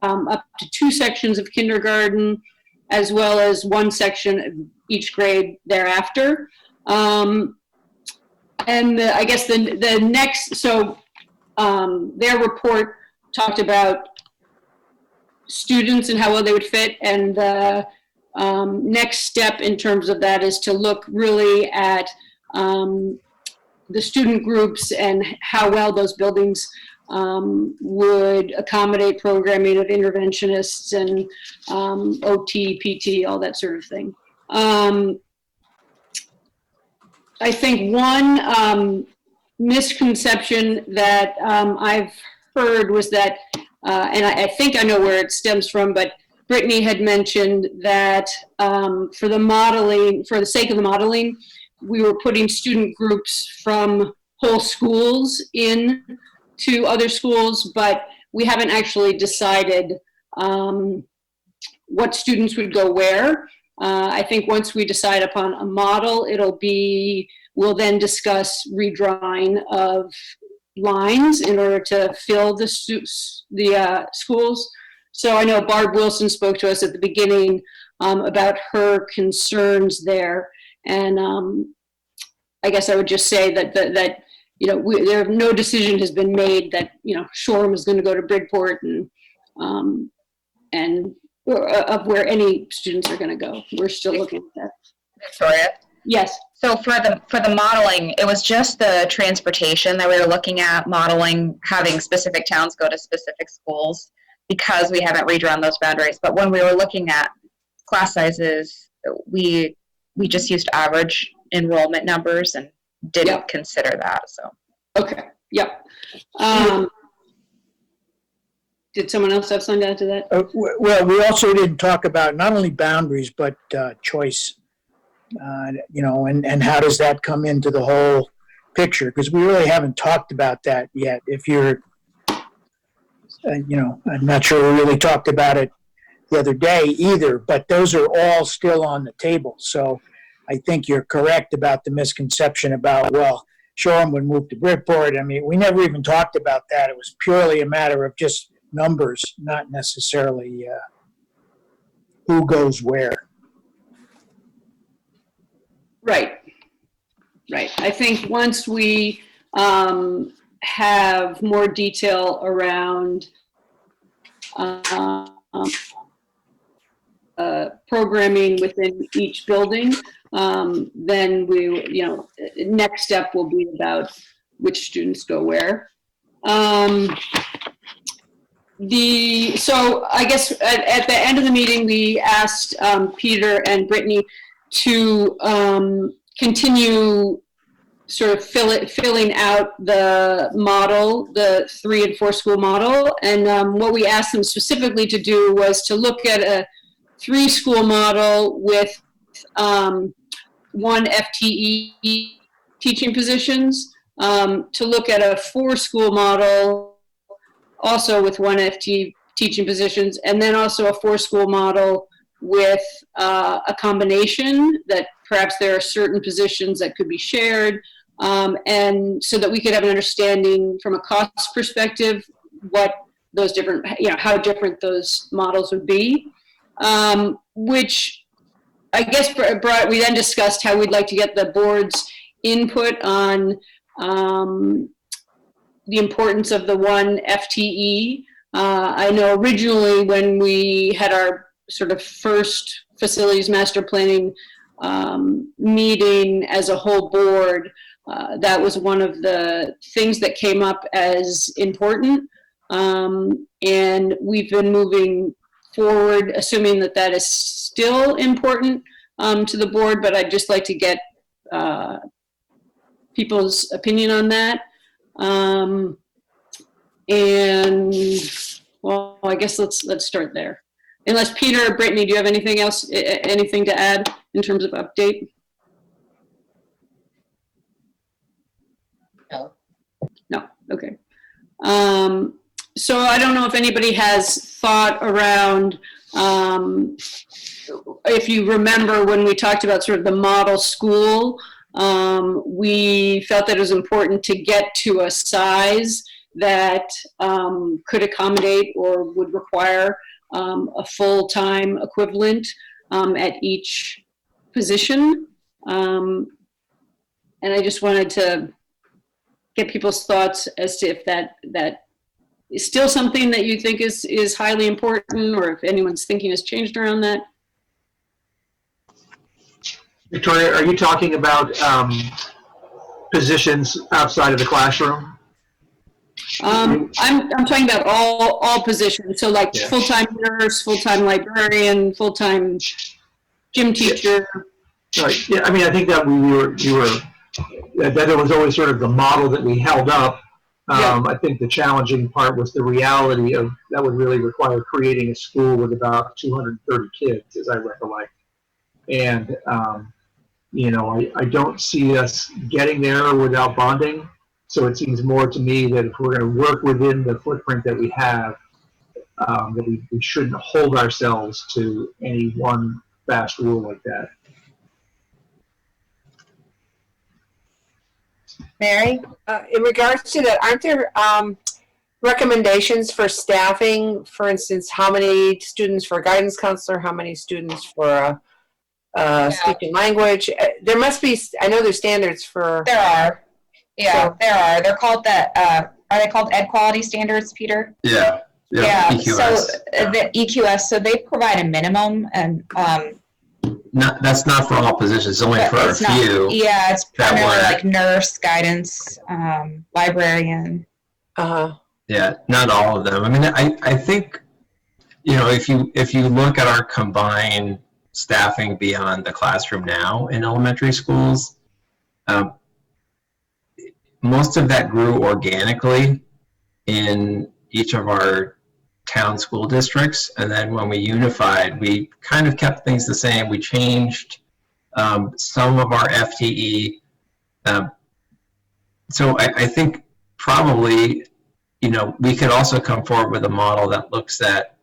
up to 2 sections of kindergarten, as well as 1 section of each grade thereafter. And I guess the next, so their report talked about students and how well they would fit, and the next step in terms of that is to look really at the student groups and how well those buildings would accommodate programming of interventionists and OT, PT, all that sort of thing. I think one misconception that I've heard was that, and I think I know where it stems from, but Brittany had mentioned that for the modeling, for the sake of the modeling, we were putting student groups from whole schools in to other schools, but we haven't actually decided what students would go where. I think once we decide upon a model, we'll then discuss redrawing of lines in order to fill the schools. So I know Barb Wilson spoke to us at the beginning about her concerns there. And I guess I would just say that no decision has been made that, Shoreham is going to go to Bridport and of where any students are going to go. We're still looking at that. Victoria? Yes. So for the modeling, it was just the transportation that we were looking at, modeling, having specific towns go to specific schools, because we haven't redrawn those boundaries. But when we were looking at class sizes, we just used average enrollment numbers and didn't consider that. So. Okay. Yep. Did someone else have something to add to that? Well, we also didn't talk about not only boundaries, but choice, and how does that come into the whole picture? Because we really haven't talked about that yet. If you're, I'm not sure we really talked about it the other day either, but those are all still on the table. So I think you're correct about the misconception about, well, Shoreham would move to Bridport. I mean, we never even talked about that. It was purely a matter of just numbers, not necessarily who goes where. Right. I think once we have more detail around programming within each building, then next step will be about which students go where. So I guess at the end of the meeting, we asked Peter and Brittany to continue sort of filling out the model, the 3 and 4 school model. And what we asked them specifically to do was to look at a 3 school model with 1 FTE teaching positions, to look at a 4 school model also with 1 FTE teaching positions, and then also a 4 school model with a combination that perhaps there are certain positions that could be shared, and so that we could have an understanding from a cost perspective what those different, how different those models would be, which I guess we then discussed how we'd like to get the board's input on the importance of the 1 FTE. I know originally when we had our sort of first facilities master planning meeting as a whole board, that was one of the things that came up as important. And we've been moving forward, assuming that that is still important to the board, but I'd just like to get people's opinion on that. And well, I guess let's start there. Unless Peter or Brittany, do you have anything else, anything to add in terms of update? No. No, okay. So I don't know if anybody has thought around, if you remember when we talked about sort of the model school, we felt that it was important to get to a size that could accommodate or would require a full-time equivalent at each position. And I just wanted to get people's thoughts as to if that is still something that you think is highly important, or if anyone's thinking has changed around that. Victoria, are you talking about positions outside of the classroom? I'm talking about all positions. So like full-time nurse, full-time librarian, full-time gym teacher. Right. Yeah. I mean, I think that that it was always sort of the model that we held up. I think the challenging part was the reality of that would really require creating a school with about 230 kids, as I recollect. And, you know, I don't see us getting there without bonding. So it seems more to me that if we're going to work within the footprint that we have, that we shouldn't hold ourselves to any one fast rule like that. Mary? In regards to that, aren't there recommendations for staffing? For instance, how many students for a guidance counselor, how many students for speech and language? There must be, I know there's standards for. There are. Yeah, so, there are. They're called are they called Ed Quality Standards, Peter? Yeah. EQS. So the EQS, so they provide a minimum, and that's not for all positions, it's only for a few. Yeah, it's primarily like nurse, guidance, librarian. Yeah, not all of them. I mean, I think, you know, if you look at our combined staffing beyond the classroom now in elementary schools, most of that grew organically in each of our town school districts, and then when we unified, we kind of kept things the same. We changed some of our FTE. So I think probably, you know, we could also come forward with a model that looks at,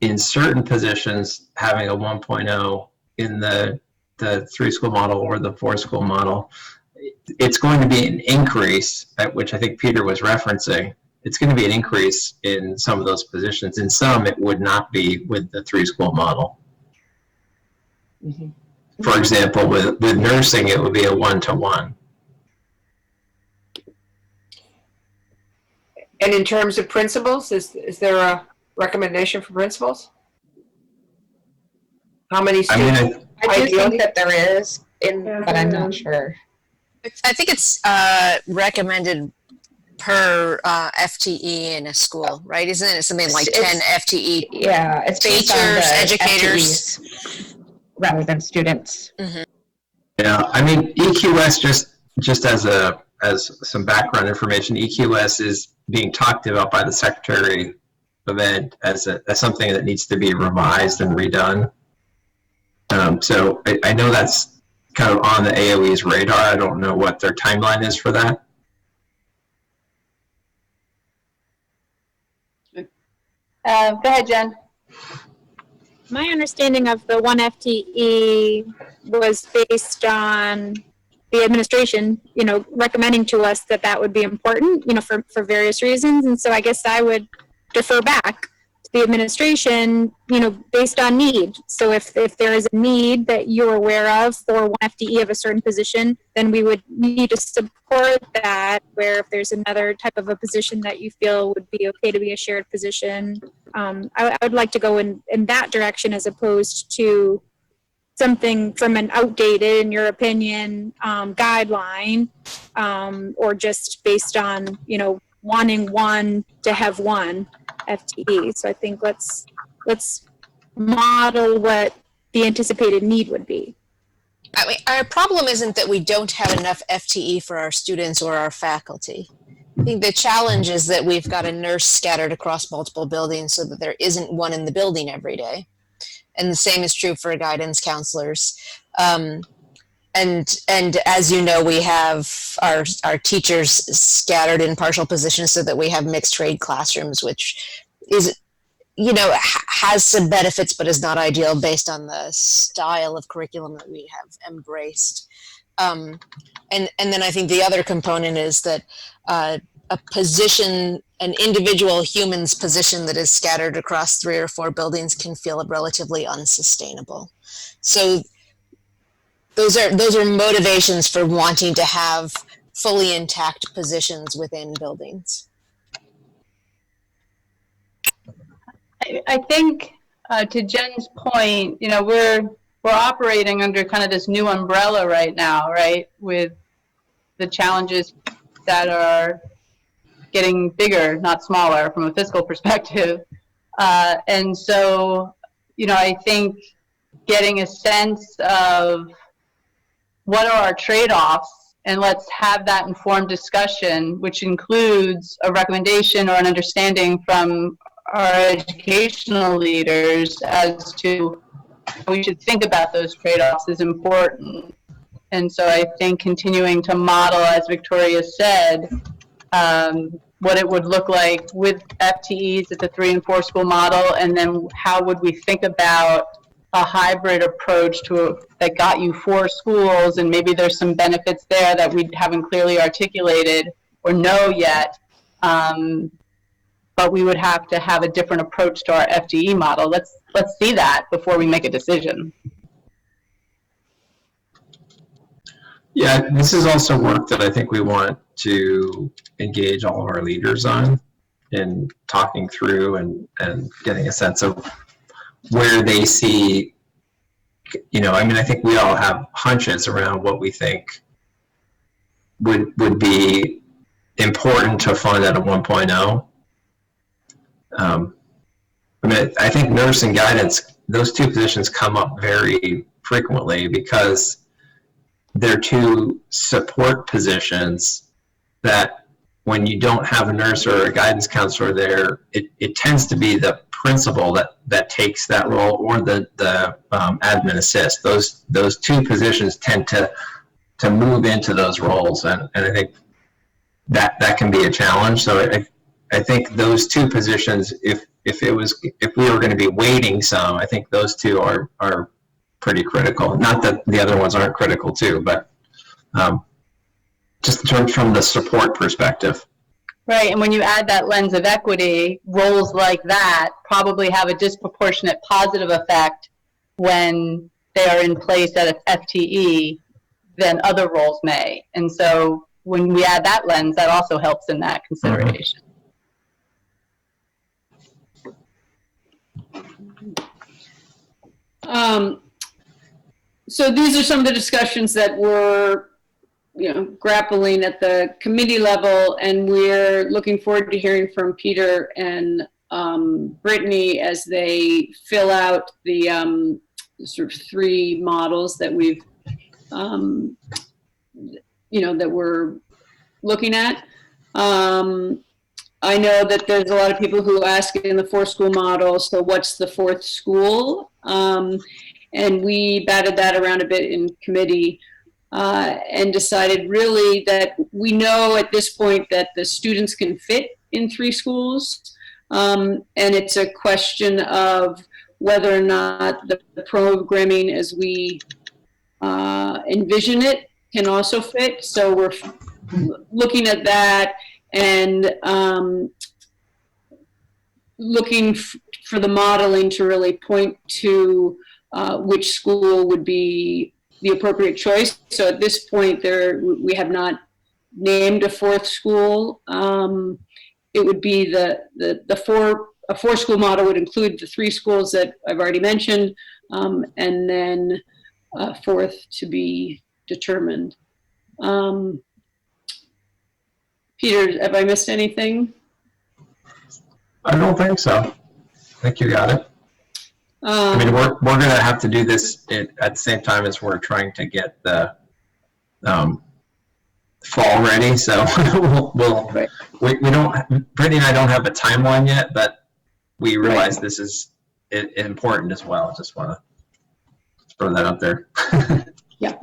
in certain positions, having a 1.0 in the 3-school model or the 4-school model. It's going to be an increase, which I think Peter was referencing. It's going to be an increase in some of those positions. In some, it would not be with the 3-school model. Mm-hmm. For example, with nursing, it would be a 1-to-1. And in terms of principals, is there a recommendation for principals? How many students? I do think that there is, but I'm not sure. I think it's recommended per FTE in a school, right? Isn't it something like 10 FTE? Yeah, it's based teachers, on the educators, FTEs rather than students. Mm-hmm. Yeah, I mean, EQS, just as some background information, EQS is being talked about by the Secretary of Ed as something that needs to be revised and redone. So I know that's kind of on the AOE's radar. I don't know what their timeline is for that. Go ahead, Jen. My understanding of the 1 FTE was based on the administration, you know, recommending to us that that would be important, you know, for various reasons. And so I guess I would defer back to the administration, you know, based on need. So if there is a need that you're aware of for 1 FTE of a certain position, then we would need to support that, where if there's another type of a position that you feel would be okay to be a shared position, I would like to go in that direction as opposed to something from an outdated, in your opinion, guideline, or just based on, you know, wanting one to have 1 FTE. So I think let's model what the anticipated need would be. I mean, our problem isn't that we don't have enough FTE for our students or our faculty. I think the challenge is that we've got a nurse scattered across multiple buildings so that there isn't one in the building every day. And the same is true for guidance counselors. And as you know, we have our teachers scattered in partial positions so that we have mixed trade classrooms, which is, you know, has some benefits, but is not ideal based on the style of curriculum that we have embraced. And then I think the other component is that a position, an individual human's position that is scattered across 3 or 4 buildings can feel relatively unsustainable. So those are motivations for wanting to have fully intact positions within buildings. I think to Jen's point, you know, we're operating under kind of this new umbrella right now, right, with the challenges that are getting bigger, not smaller, from a fiscal perspective. And so, you know, I think getting a sense of what are our trade-offs, and let's have that informed discussion, which includes a recommendation or an understanding from our educational leaders as to how we should think about those trade-offs is important. And so I think continuing to model, as Victoria said, what it would look like with FTEs at the 3 and 4 school model, and then how would we think about a hybrid approach to that got you 4 schools, and maybe there's some benefits there that we haven't clearly articulated or know yet, but we would have to have a different approach to our FTE model. Let's see that before we make a decision. Yeah, this is also work that I think we want to engage all of our leaders on in talking through and getting a sense of where they see, you know, I mean, I think we all have hunches around what we think would be important to fund at a 1.0. I mean, I think nurse and guidance, those 2 positions come up very frequently because they're 2 support positions that when you don't have a nurse or a guidance counselor there, it tends to be the principal that takes that role, or the admin assist. Those 2 positions tend to move into those roles, and I think that can be a challenge. So I think those 2 positions, if we were going to be weighting some, I think those 2 are pretty critical. Not that the other ones aren't critical too, but just in terms from the support perspective. Right, and when you add that lens of equity, roles like that probably have a disproportionate positive effect when they are in place at FTE than other roles may. And so when we add that lens, that also helps in that consideration. So these are some of the discussions that we're, you know, grappling at the committee level, and we're looking forward to hearing from Peter and Brittany as they fill out the sort of 3 models that we've, you know, that we're looking at. I know that there's a lot of people who ask in the 4 school model, so what's the 4th school? And we batted that around a bit in committee and decided really that we know at this point that the students can fit in 3 schools. And it's a question of whether or not the programming as we envision it can also fit. So we're looking at that and looking for the modeling to really point to which school would be the appropriate choice. So at this point, we have not named a 4th school. It would be a 4-school model would include the 3 schools that I've already mentioned, and then a 4th to be determined. Peter, have I missed anything? I don't think so. I think you got it. I mean, we're going to have to do this at the same time as we're trying to get the fall ready. So we don't, Brittany and I don't have a timeline yet, but we realize this is important as well. Just want to throw that out there. Yeah.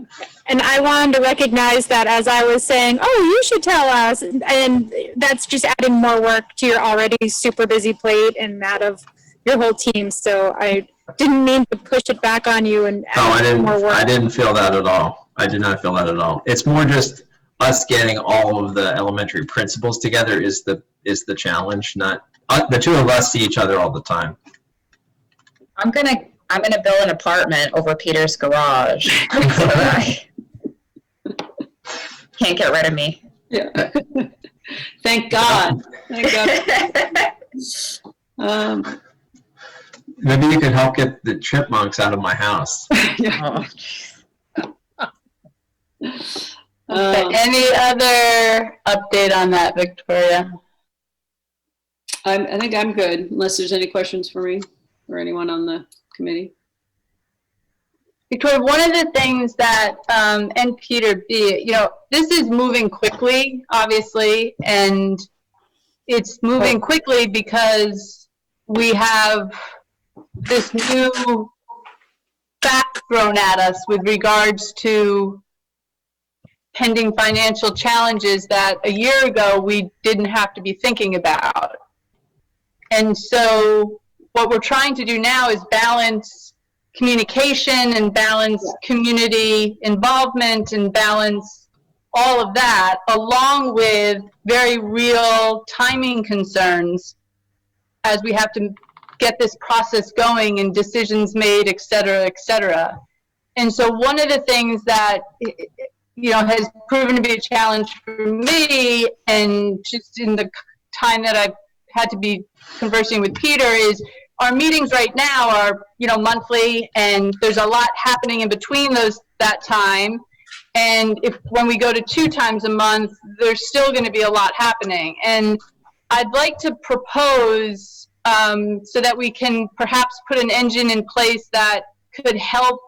And I wanted to recognize that as I was saying, oh, you should tell us. And that's just adding more work to your already super busy plate and that of your whole team. So I didn't mean to push it back on you and add more work. I didn't feel that at all. I did not feel that at all. It's more just us getting all of the elementary principals together is the challenge. Not the two of us see each other all the time. I'm gonna build an apartment over Peter's garage. So that can't get rid of me. Yeah. Thank God. Thank God. Maybe you could help get the chipmunks out of my house. Any other update on that, Victoria? I think I'm good, unless there's any questions for me or anyone on the committee. Victoria, one of the things that, and Peter B, this is moving quickly, obviously, and it's moving quickly because we have this new fact thrown at us with regards to pending financial challenges that a year ago we didn't have to be thinking about. And so what we're trying to do now is balance communication and balance community involvement and balance all of that along with very real timing concerns as we have to get this process going and decisions made, et cetera, et cetera. And so one of the things that has proven to be a challenge for me, and just in the time that I've had to be conversing with Peter, is our meetings right now are, monthly, and there's a lot happening in between that time. And when we go to 2 times a month, there's still going to be a lot happening. And I'd like to propose so that we can perhaps put an engine in place that could help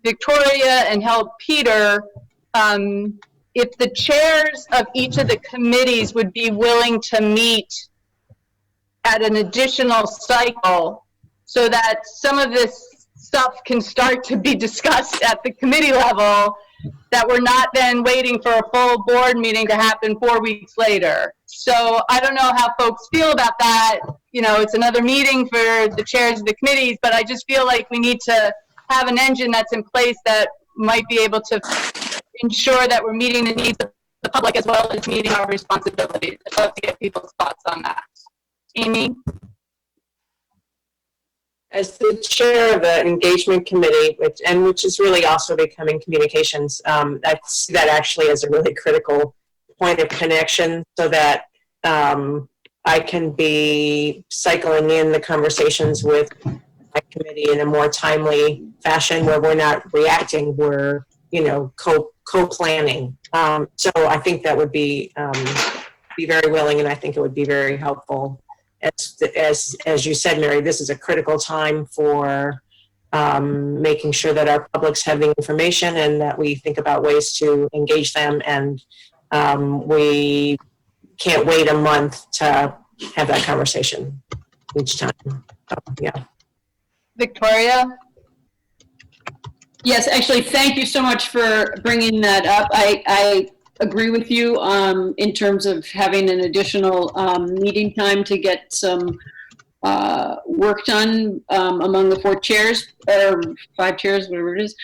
Victoria and help Peter. If the chairs of each of the committees would be willing to meet at an additional cycle so that some of this stuff can start to be discussed at the committee level, that we're not then waiting for a full board meeting to happen 4 weeks later. So I don't know how folks feel about that. It's another meeting for the chairs of the committees, but I just feel like we need to have an engine that's in place that might be able to ensure that we're meeting the needs of the public as well as meeting our responsibilities. I'd love to get people's thoughts on that. Amy? As the chair of the engagement committee, which is really also becoming communications, I see that actually as a really critical point of connection so that I can be cycling in the conversations with my committee in a more timely fashion where we're not reacting, we're co-planning. So I think that would be very willing, and I think it would be very helpful. As you said, Mary, this is a critical time for making sure that our publics have the information and that we think about ways to engage them, and we can't wait a month to have that conversation each time. So, yeah. Victoria? Yes, actually, thank you so much for bringing that up. I agree with you in terms of having an additional meeting time to get some work done among the 4 chairs, or 5 chairs, whatever it is.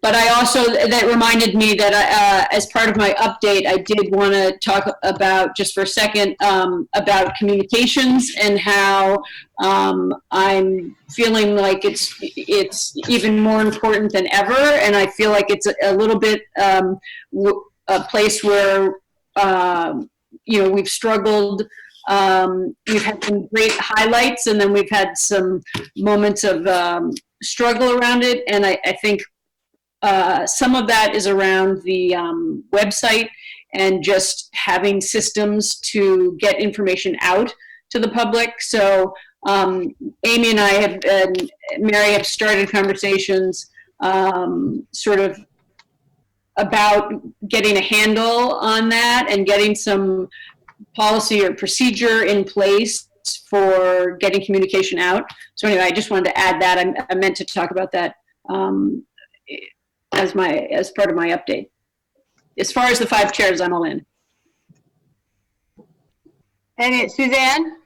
But I also, that reminded me that as part of my update, I did want to talk about, just for a second, about communications and how I'm feeling like it's even more important than ever. And I feel like it's a little bit a place where, we've struggled. We've had some great highlights, and then we've had some moments of struggle around it. And I think some of that is around the website and just having systems to get information out to the public. So Amy and I and Mary have started conversations sort of about getting a handle on that and getting some policy or procedure in place for getting communication out. So anyway, I just wanted to add that. I meant to talk about that as part of my update. As far as the 5 chairs, I'm all in. And Suzanne?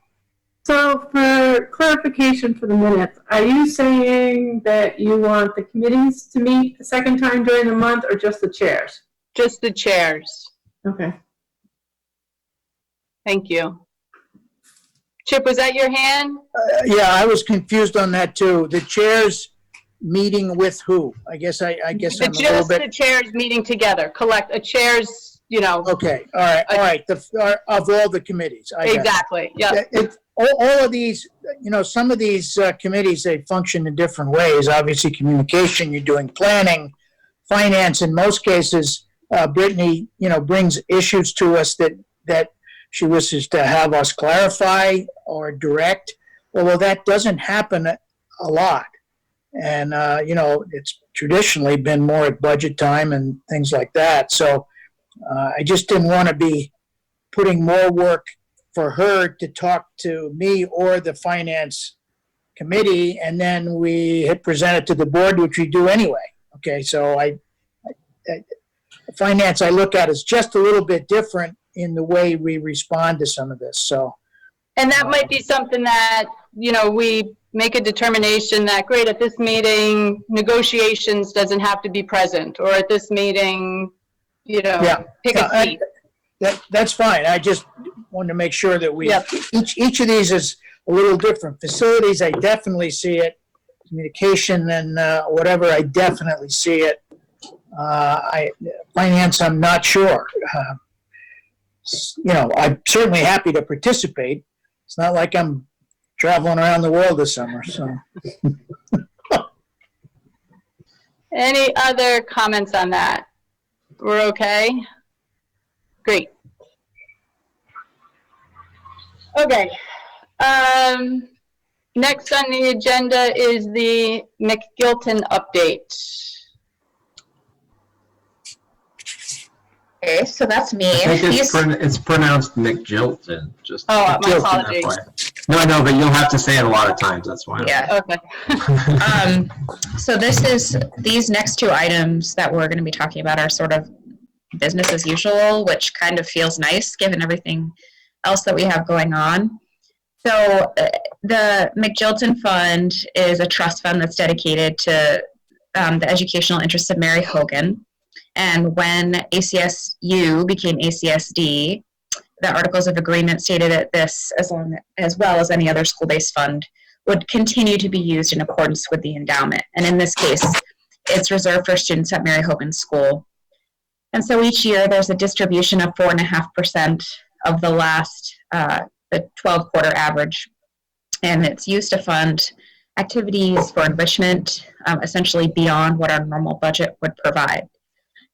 So for clarification for the minutes, are you saying that you want the committees to meet the second time during the month or just the chairs? Just the chairs. Okay. Thank you. Chip, was that your hand? Yeah, I was confused on that too. The chairs meeting with who? I guess I'm a little bit. The chairs meeting together. Collect a chairs, you know. Okay, all right. Of all the committees. Exactly. Yeah. All of these, you know, some of these committees, they function in different ways. Obviously, communication, you're doing planning, finance. In most cases, Brittany, you know, brings issues to us that she wishes to have us clarify or direct, although that doesn't happen a lot. And, you know, it's traditionally been more at budget time and things like that. So I just didn't want to be putting more work for her to talk to me or the finance committee, and then we had presented to the board, which we do anyway. Okay, so finance I look at is just a little bit different in the way we respond to some of this. So, and that might be something that, you know, we make a determination that, great, at this meeting, negotiations doesn't have to be present, or at this meeting, you know, pick a seat. That's fine. I just wanted to make sure that we, each of these is a little different. Facilities, I definitely see it. Communication and whatever, I definitely see it. Finance, I'm not sure. You know, I'm certainly happy to participate. It's not like I'm traveling around the world this summer, so. Any other comments on that? We're okay? Great. Okay. Next on the agenda is the Mcgilton update. Okay, so that's me. I think it's pronounced Mcgilton. Just my apologies. No, but you'll have to say it a lot of times. That's why. Yeah. Okay. So these next 2 items that we're going to be talking about are sort of business as usual, which kind of feels nice given everything else that we have going on. So the Mcgilton Fund is a trust fund that's dedicated to the educational interests of Mary Hogan. And when ACSU became ACSD, the Articles of Agreement stated that this, as well as any other school-based fund, would continue to be used in accordance with the endowment. And in this case, it's reserved for students at Mary Hogan School. And so each year there's a distribution of 4.5% of the last, the 12-quarter average. And it's used to fund activities for enrichment, essentially beyond what our normal budget would provide.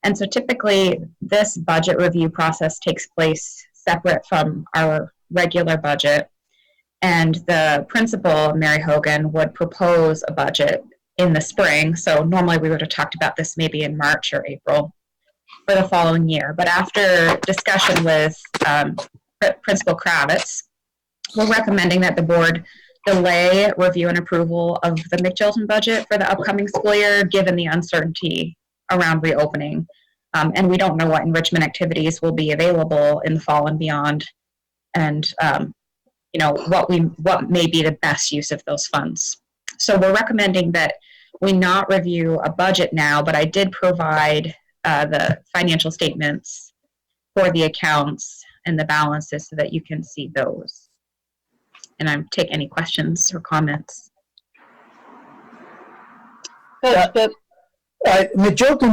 And so typically this budget review process takes place separate from our regular budget. And the principal, Mary Hogan, would propose a budget in the spring. So normally we would have talked about this maybe in March or April for the following year. But after discussion with Principal Kravitz, we're recommending that the board delay review and approval of the Mcgilton budget for the upcoming school year, given the uncertainty around reopening. And we don't know what enrichment activities will be available in the fall and beyond, and you know, what may be the best use of those funds. So we're recommending that we not review a budget now, but I did provide the financial statements for the accounts and the balances so that you can see those. And I take any questions or comments. Mcgilton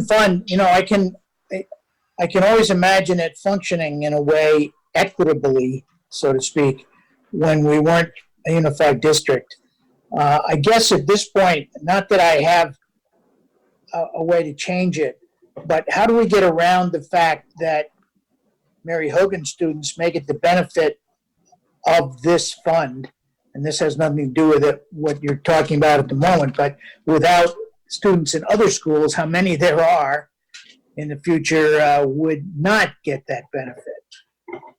Fund, you know, I can always imagine it functioning in a way equitably, so to speak, when we weren't a unified district. I guess at this point, not that I have a way to change it, but how do we get around the fact that Mary Hogan students may get the benefit of this fund and this has nothing to do with it, what you're talking about at the moment, but without students in other schools, how many there are in the future would not get that benefit.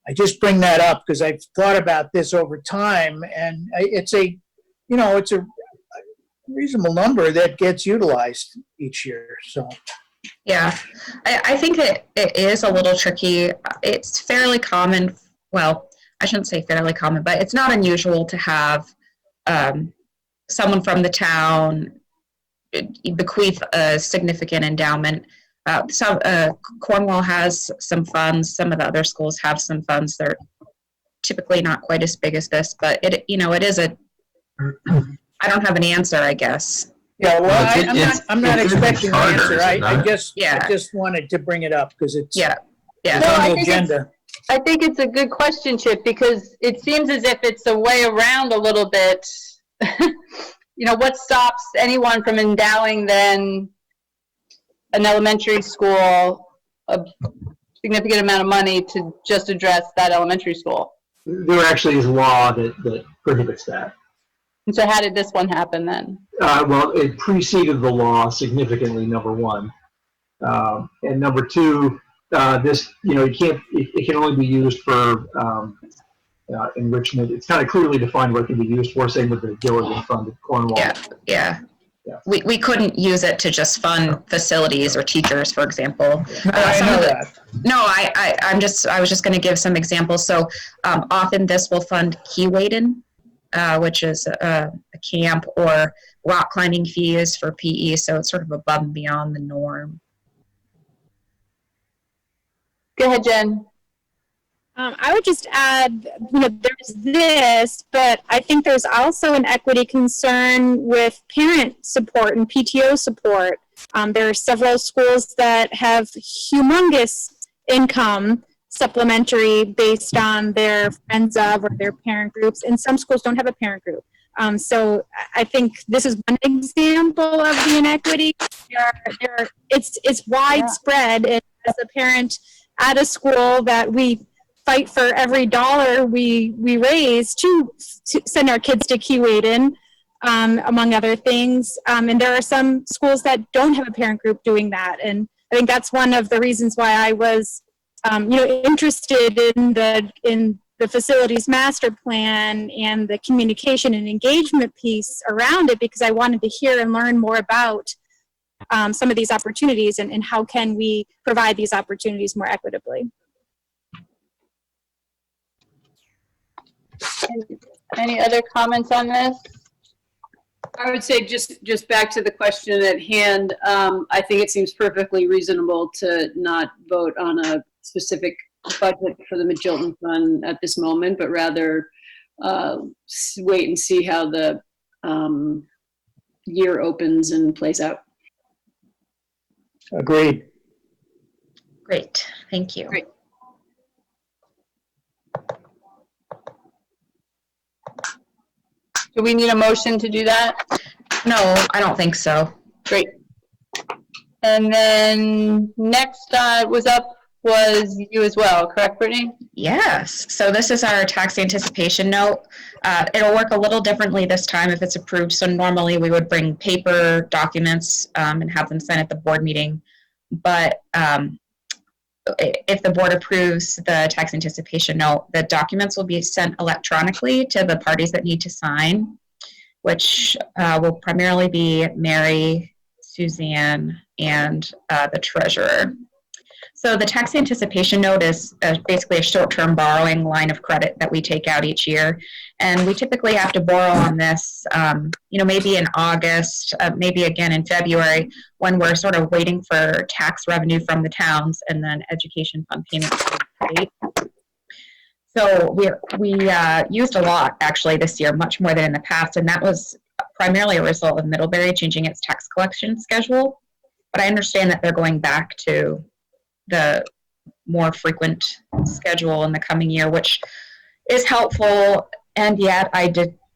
I just bring that up because I've thought about this over time, and it's a reasonable number that gets utilized each year. So, yeah, I think it is a little tricky. It's fairly common. Well, I shouldn't say fairly common, but it's not unusual to have someone from the town bequeath a significant endowment. Cornwall has some funds. Some of the other schools have some funds. They're typically not quite as big as this, but it is a. I don't have an answer, I guess. Yeah, well, I'm not expecting an answer. I just wanted to bring it up because it's yeah. It's on the agenda. I think it's a good question, Chip, because it seems as if it's a way around a little bit. What stops anyone from endowing then an elementary school a significant amount of money to just address that elementary school? There actually is law that prohibits that. And so how did this one happen then? Well, it preceded the law significantly, number one. And number two, it can only be used for enrichment. It's kind of clearly defined what it can be used for, same with the Mcgilton Fund at Cornwall. Yeah. We couldn't use it to just fund facilities or teachers, for example. I know that. No, I was just going to give some examples. So often this will fund Keewaydon, which is a camp, or rock climbing fees for PE. So it's sort of above and beyond the norm. Go ahead, Jen. I would just add, there's this, but I think there's also an equity concern with parent support and PTO support. There are several schools that have humongous income supplementary based on their friends of or their parent groups, and some schools don't have a parent group. So I think this is one example of the inequity. It's widespread. And as a parent at a school that we fight for every dollar we raise to send our kids to Keewaydon, among other things. And there are some schools that don't have a parent group doing that. And I think that's one of the reasons why I was, interested in the facilities master plan and the communication and engagement piece around it, because I wanted to hear and learn more about some of these opportunities and how can we provide these opportunities more equitably. Any other comments on this? I would say just back to the question at hand, I think it seems perfectly reasonable to not vote on a specific budget for the Mcgilton Fund at this moment, but rather wait and see how the year opens and plays out. Agreed. Great, thank you. Great. Do we need a motion to do that? No, I don't think so. Great. And then next was you as well, correct, Brittany? Yes. So this is our tax anticipation note. It'll work a little differently this time if it's approved. So normally we would bring paper documents and have them sent at the board meeting. But if the board approves the tax anticipation note, the documents will be sent electronically to the parties that need to sign, which will primarily be Mary, Suzanne, and the treasurer. So the tax anticipation note is basically a short-term borrowing line of credit that we take out each year. And we typically have to borrow on this, maybe in August, maybe again in February, when we're sort of waiting for tax revenue from the towns and then education fund payments from the state. So we used a lot actually this year, much more than in the past, and that was primarily a result of Middlebury changing its tax collection schedule. But I understand that they're going back to the more frequent schedule in the coming year, which is helpful, and yet I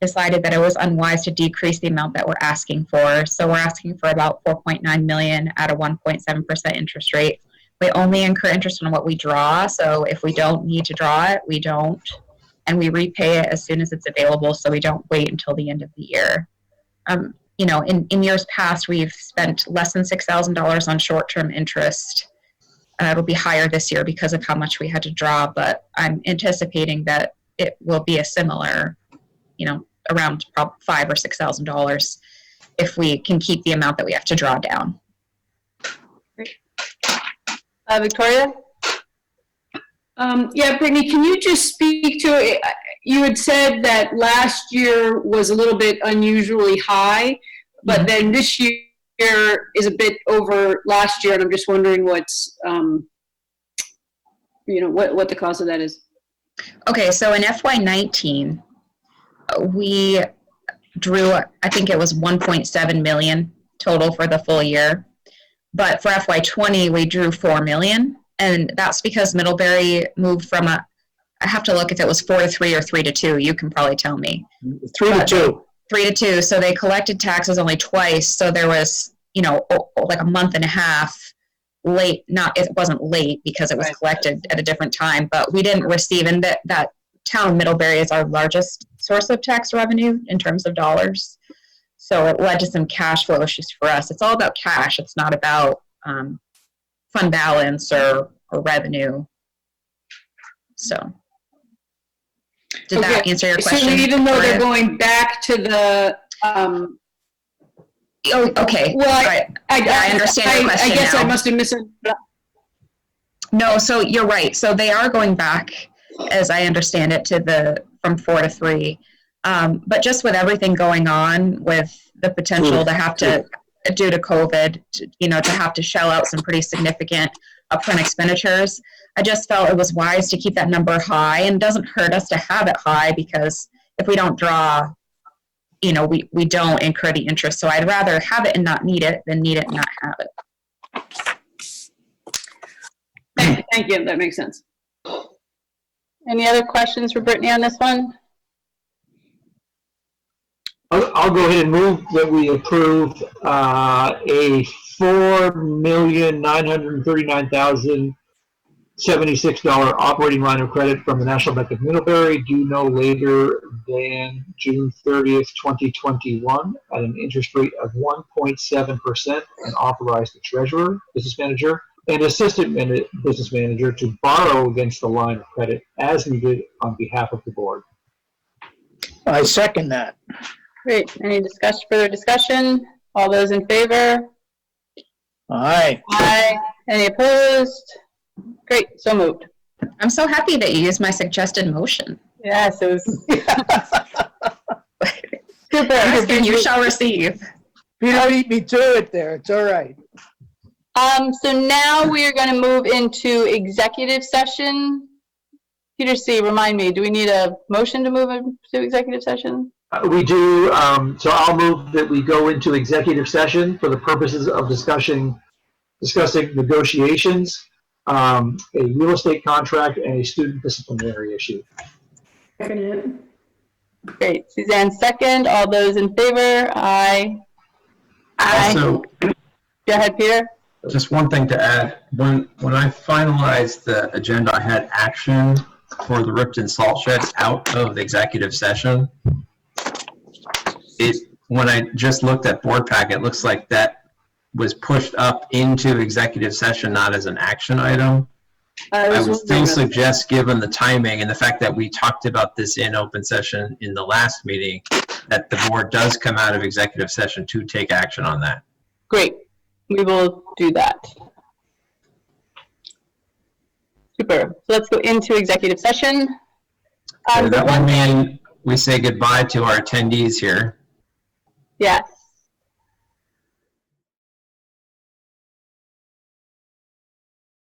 decided that it was unwise to decrease the amount that we're asking for. So we're asking for about $4.9 million at a 1.7% interest rate. We only incur interest on what we draw, so if we don't need to draw it, we don't. and we repay it as soon as it's available, so we don't wait until the end of the year. You know, in years past, we've spent less than $6,000 on short-term interest. It'll be higher this year because of how much we had to draw, but I'm anticipating that it will be a similar, you know, around $5,000 or $6,000 if we can keep the amount that we have to draw down. Victoria? Yeah, Brittany, can you just speak to it? You had said that last year was a little bit unusually high, but then this year is a bit over last year, and I'm just wondering what's, you know, what the cause of that is. Okay, so in FY19, we drew, I think it was 1.7 million total for the full year. But for FY20, we drew 4 million. And that's because Middlebury moved from I have to look if it was 4 to 3 or 3 to 2. You can probably tell me. 3 to 2. 3 to 2. So they collected taxes only twice. So there was, you know, like a month and a half late. It wasn't late because it was collected at a different time, but we didn't receive. And that town of Middlebury is our largest source of tax revenue in terms of dollars. So it led to some cash flow issues for us. It's all about cash. It's not about fund balance or revenue. So did that answer your question? So even though they're going back to the oh, okay. Well, I understand your question. I guess now. I must have misunderstood. No, so you're right. So they are going back, as I understand it, to from 4 to 3. But just with everything going on, with the potential to have to, due to COVID, to have to shell out some pretty significant upfront expenditures, I just felt it was wise to keep that number high, and it doesn't hurt us to have it high, because if we don't draw, we don't incur the interest. So I'd rather have it and not need it than need it and not have it. Thank you. That makes sense. Any other questions for Brittany on this one? I'll go ahead and move that we approve a $4,939,076 operating line of credit from the National Bank of Middlebury, due no later than June 30th, 2021, at an interest rate of 1.7%, and authorize the treasurer, business manager, and assistant business manager to borrow against the line of credit as needed on behalf of the board. I second that. Great. Any further discussion? All those in favor? Aye. Aye. Any opposed? Great. So moved. I'm so happy that you used my suggested motion. Yes, it was. Super. Ask and you shall receive. Peter beat me to it there. It's all right. So now we are going to move into executive session. Peter C., remind me, do we need a motion to move into executive session? We do. So I'll move that we go into executive session for the purposes of discussing negotiations, a real estate contract, and a student disciplinary issue. Second. Great. Suzanne, second. All those in favor? Aye. Aye. Also, go ahead, Peter. Just one thing to add. When I finalized the agenda, I had action for the Ripton salt sheds out of the executive session. When I just looked at board packet, it looks like that was pushed up into executive session, not as an action item. I would still suggest, given the timing and the fact that we talked about this in open session in the last meeting, that the board does come out of executive session to take action on that. Great. We will do that. Super. So let's go into executive session. That would mean we say goodbye to our attendees here. Yes.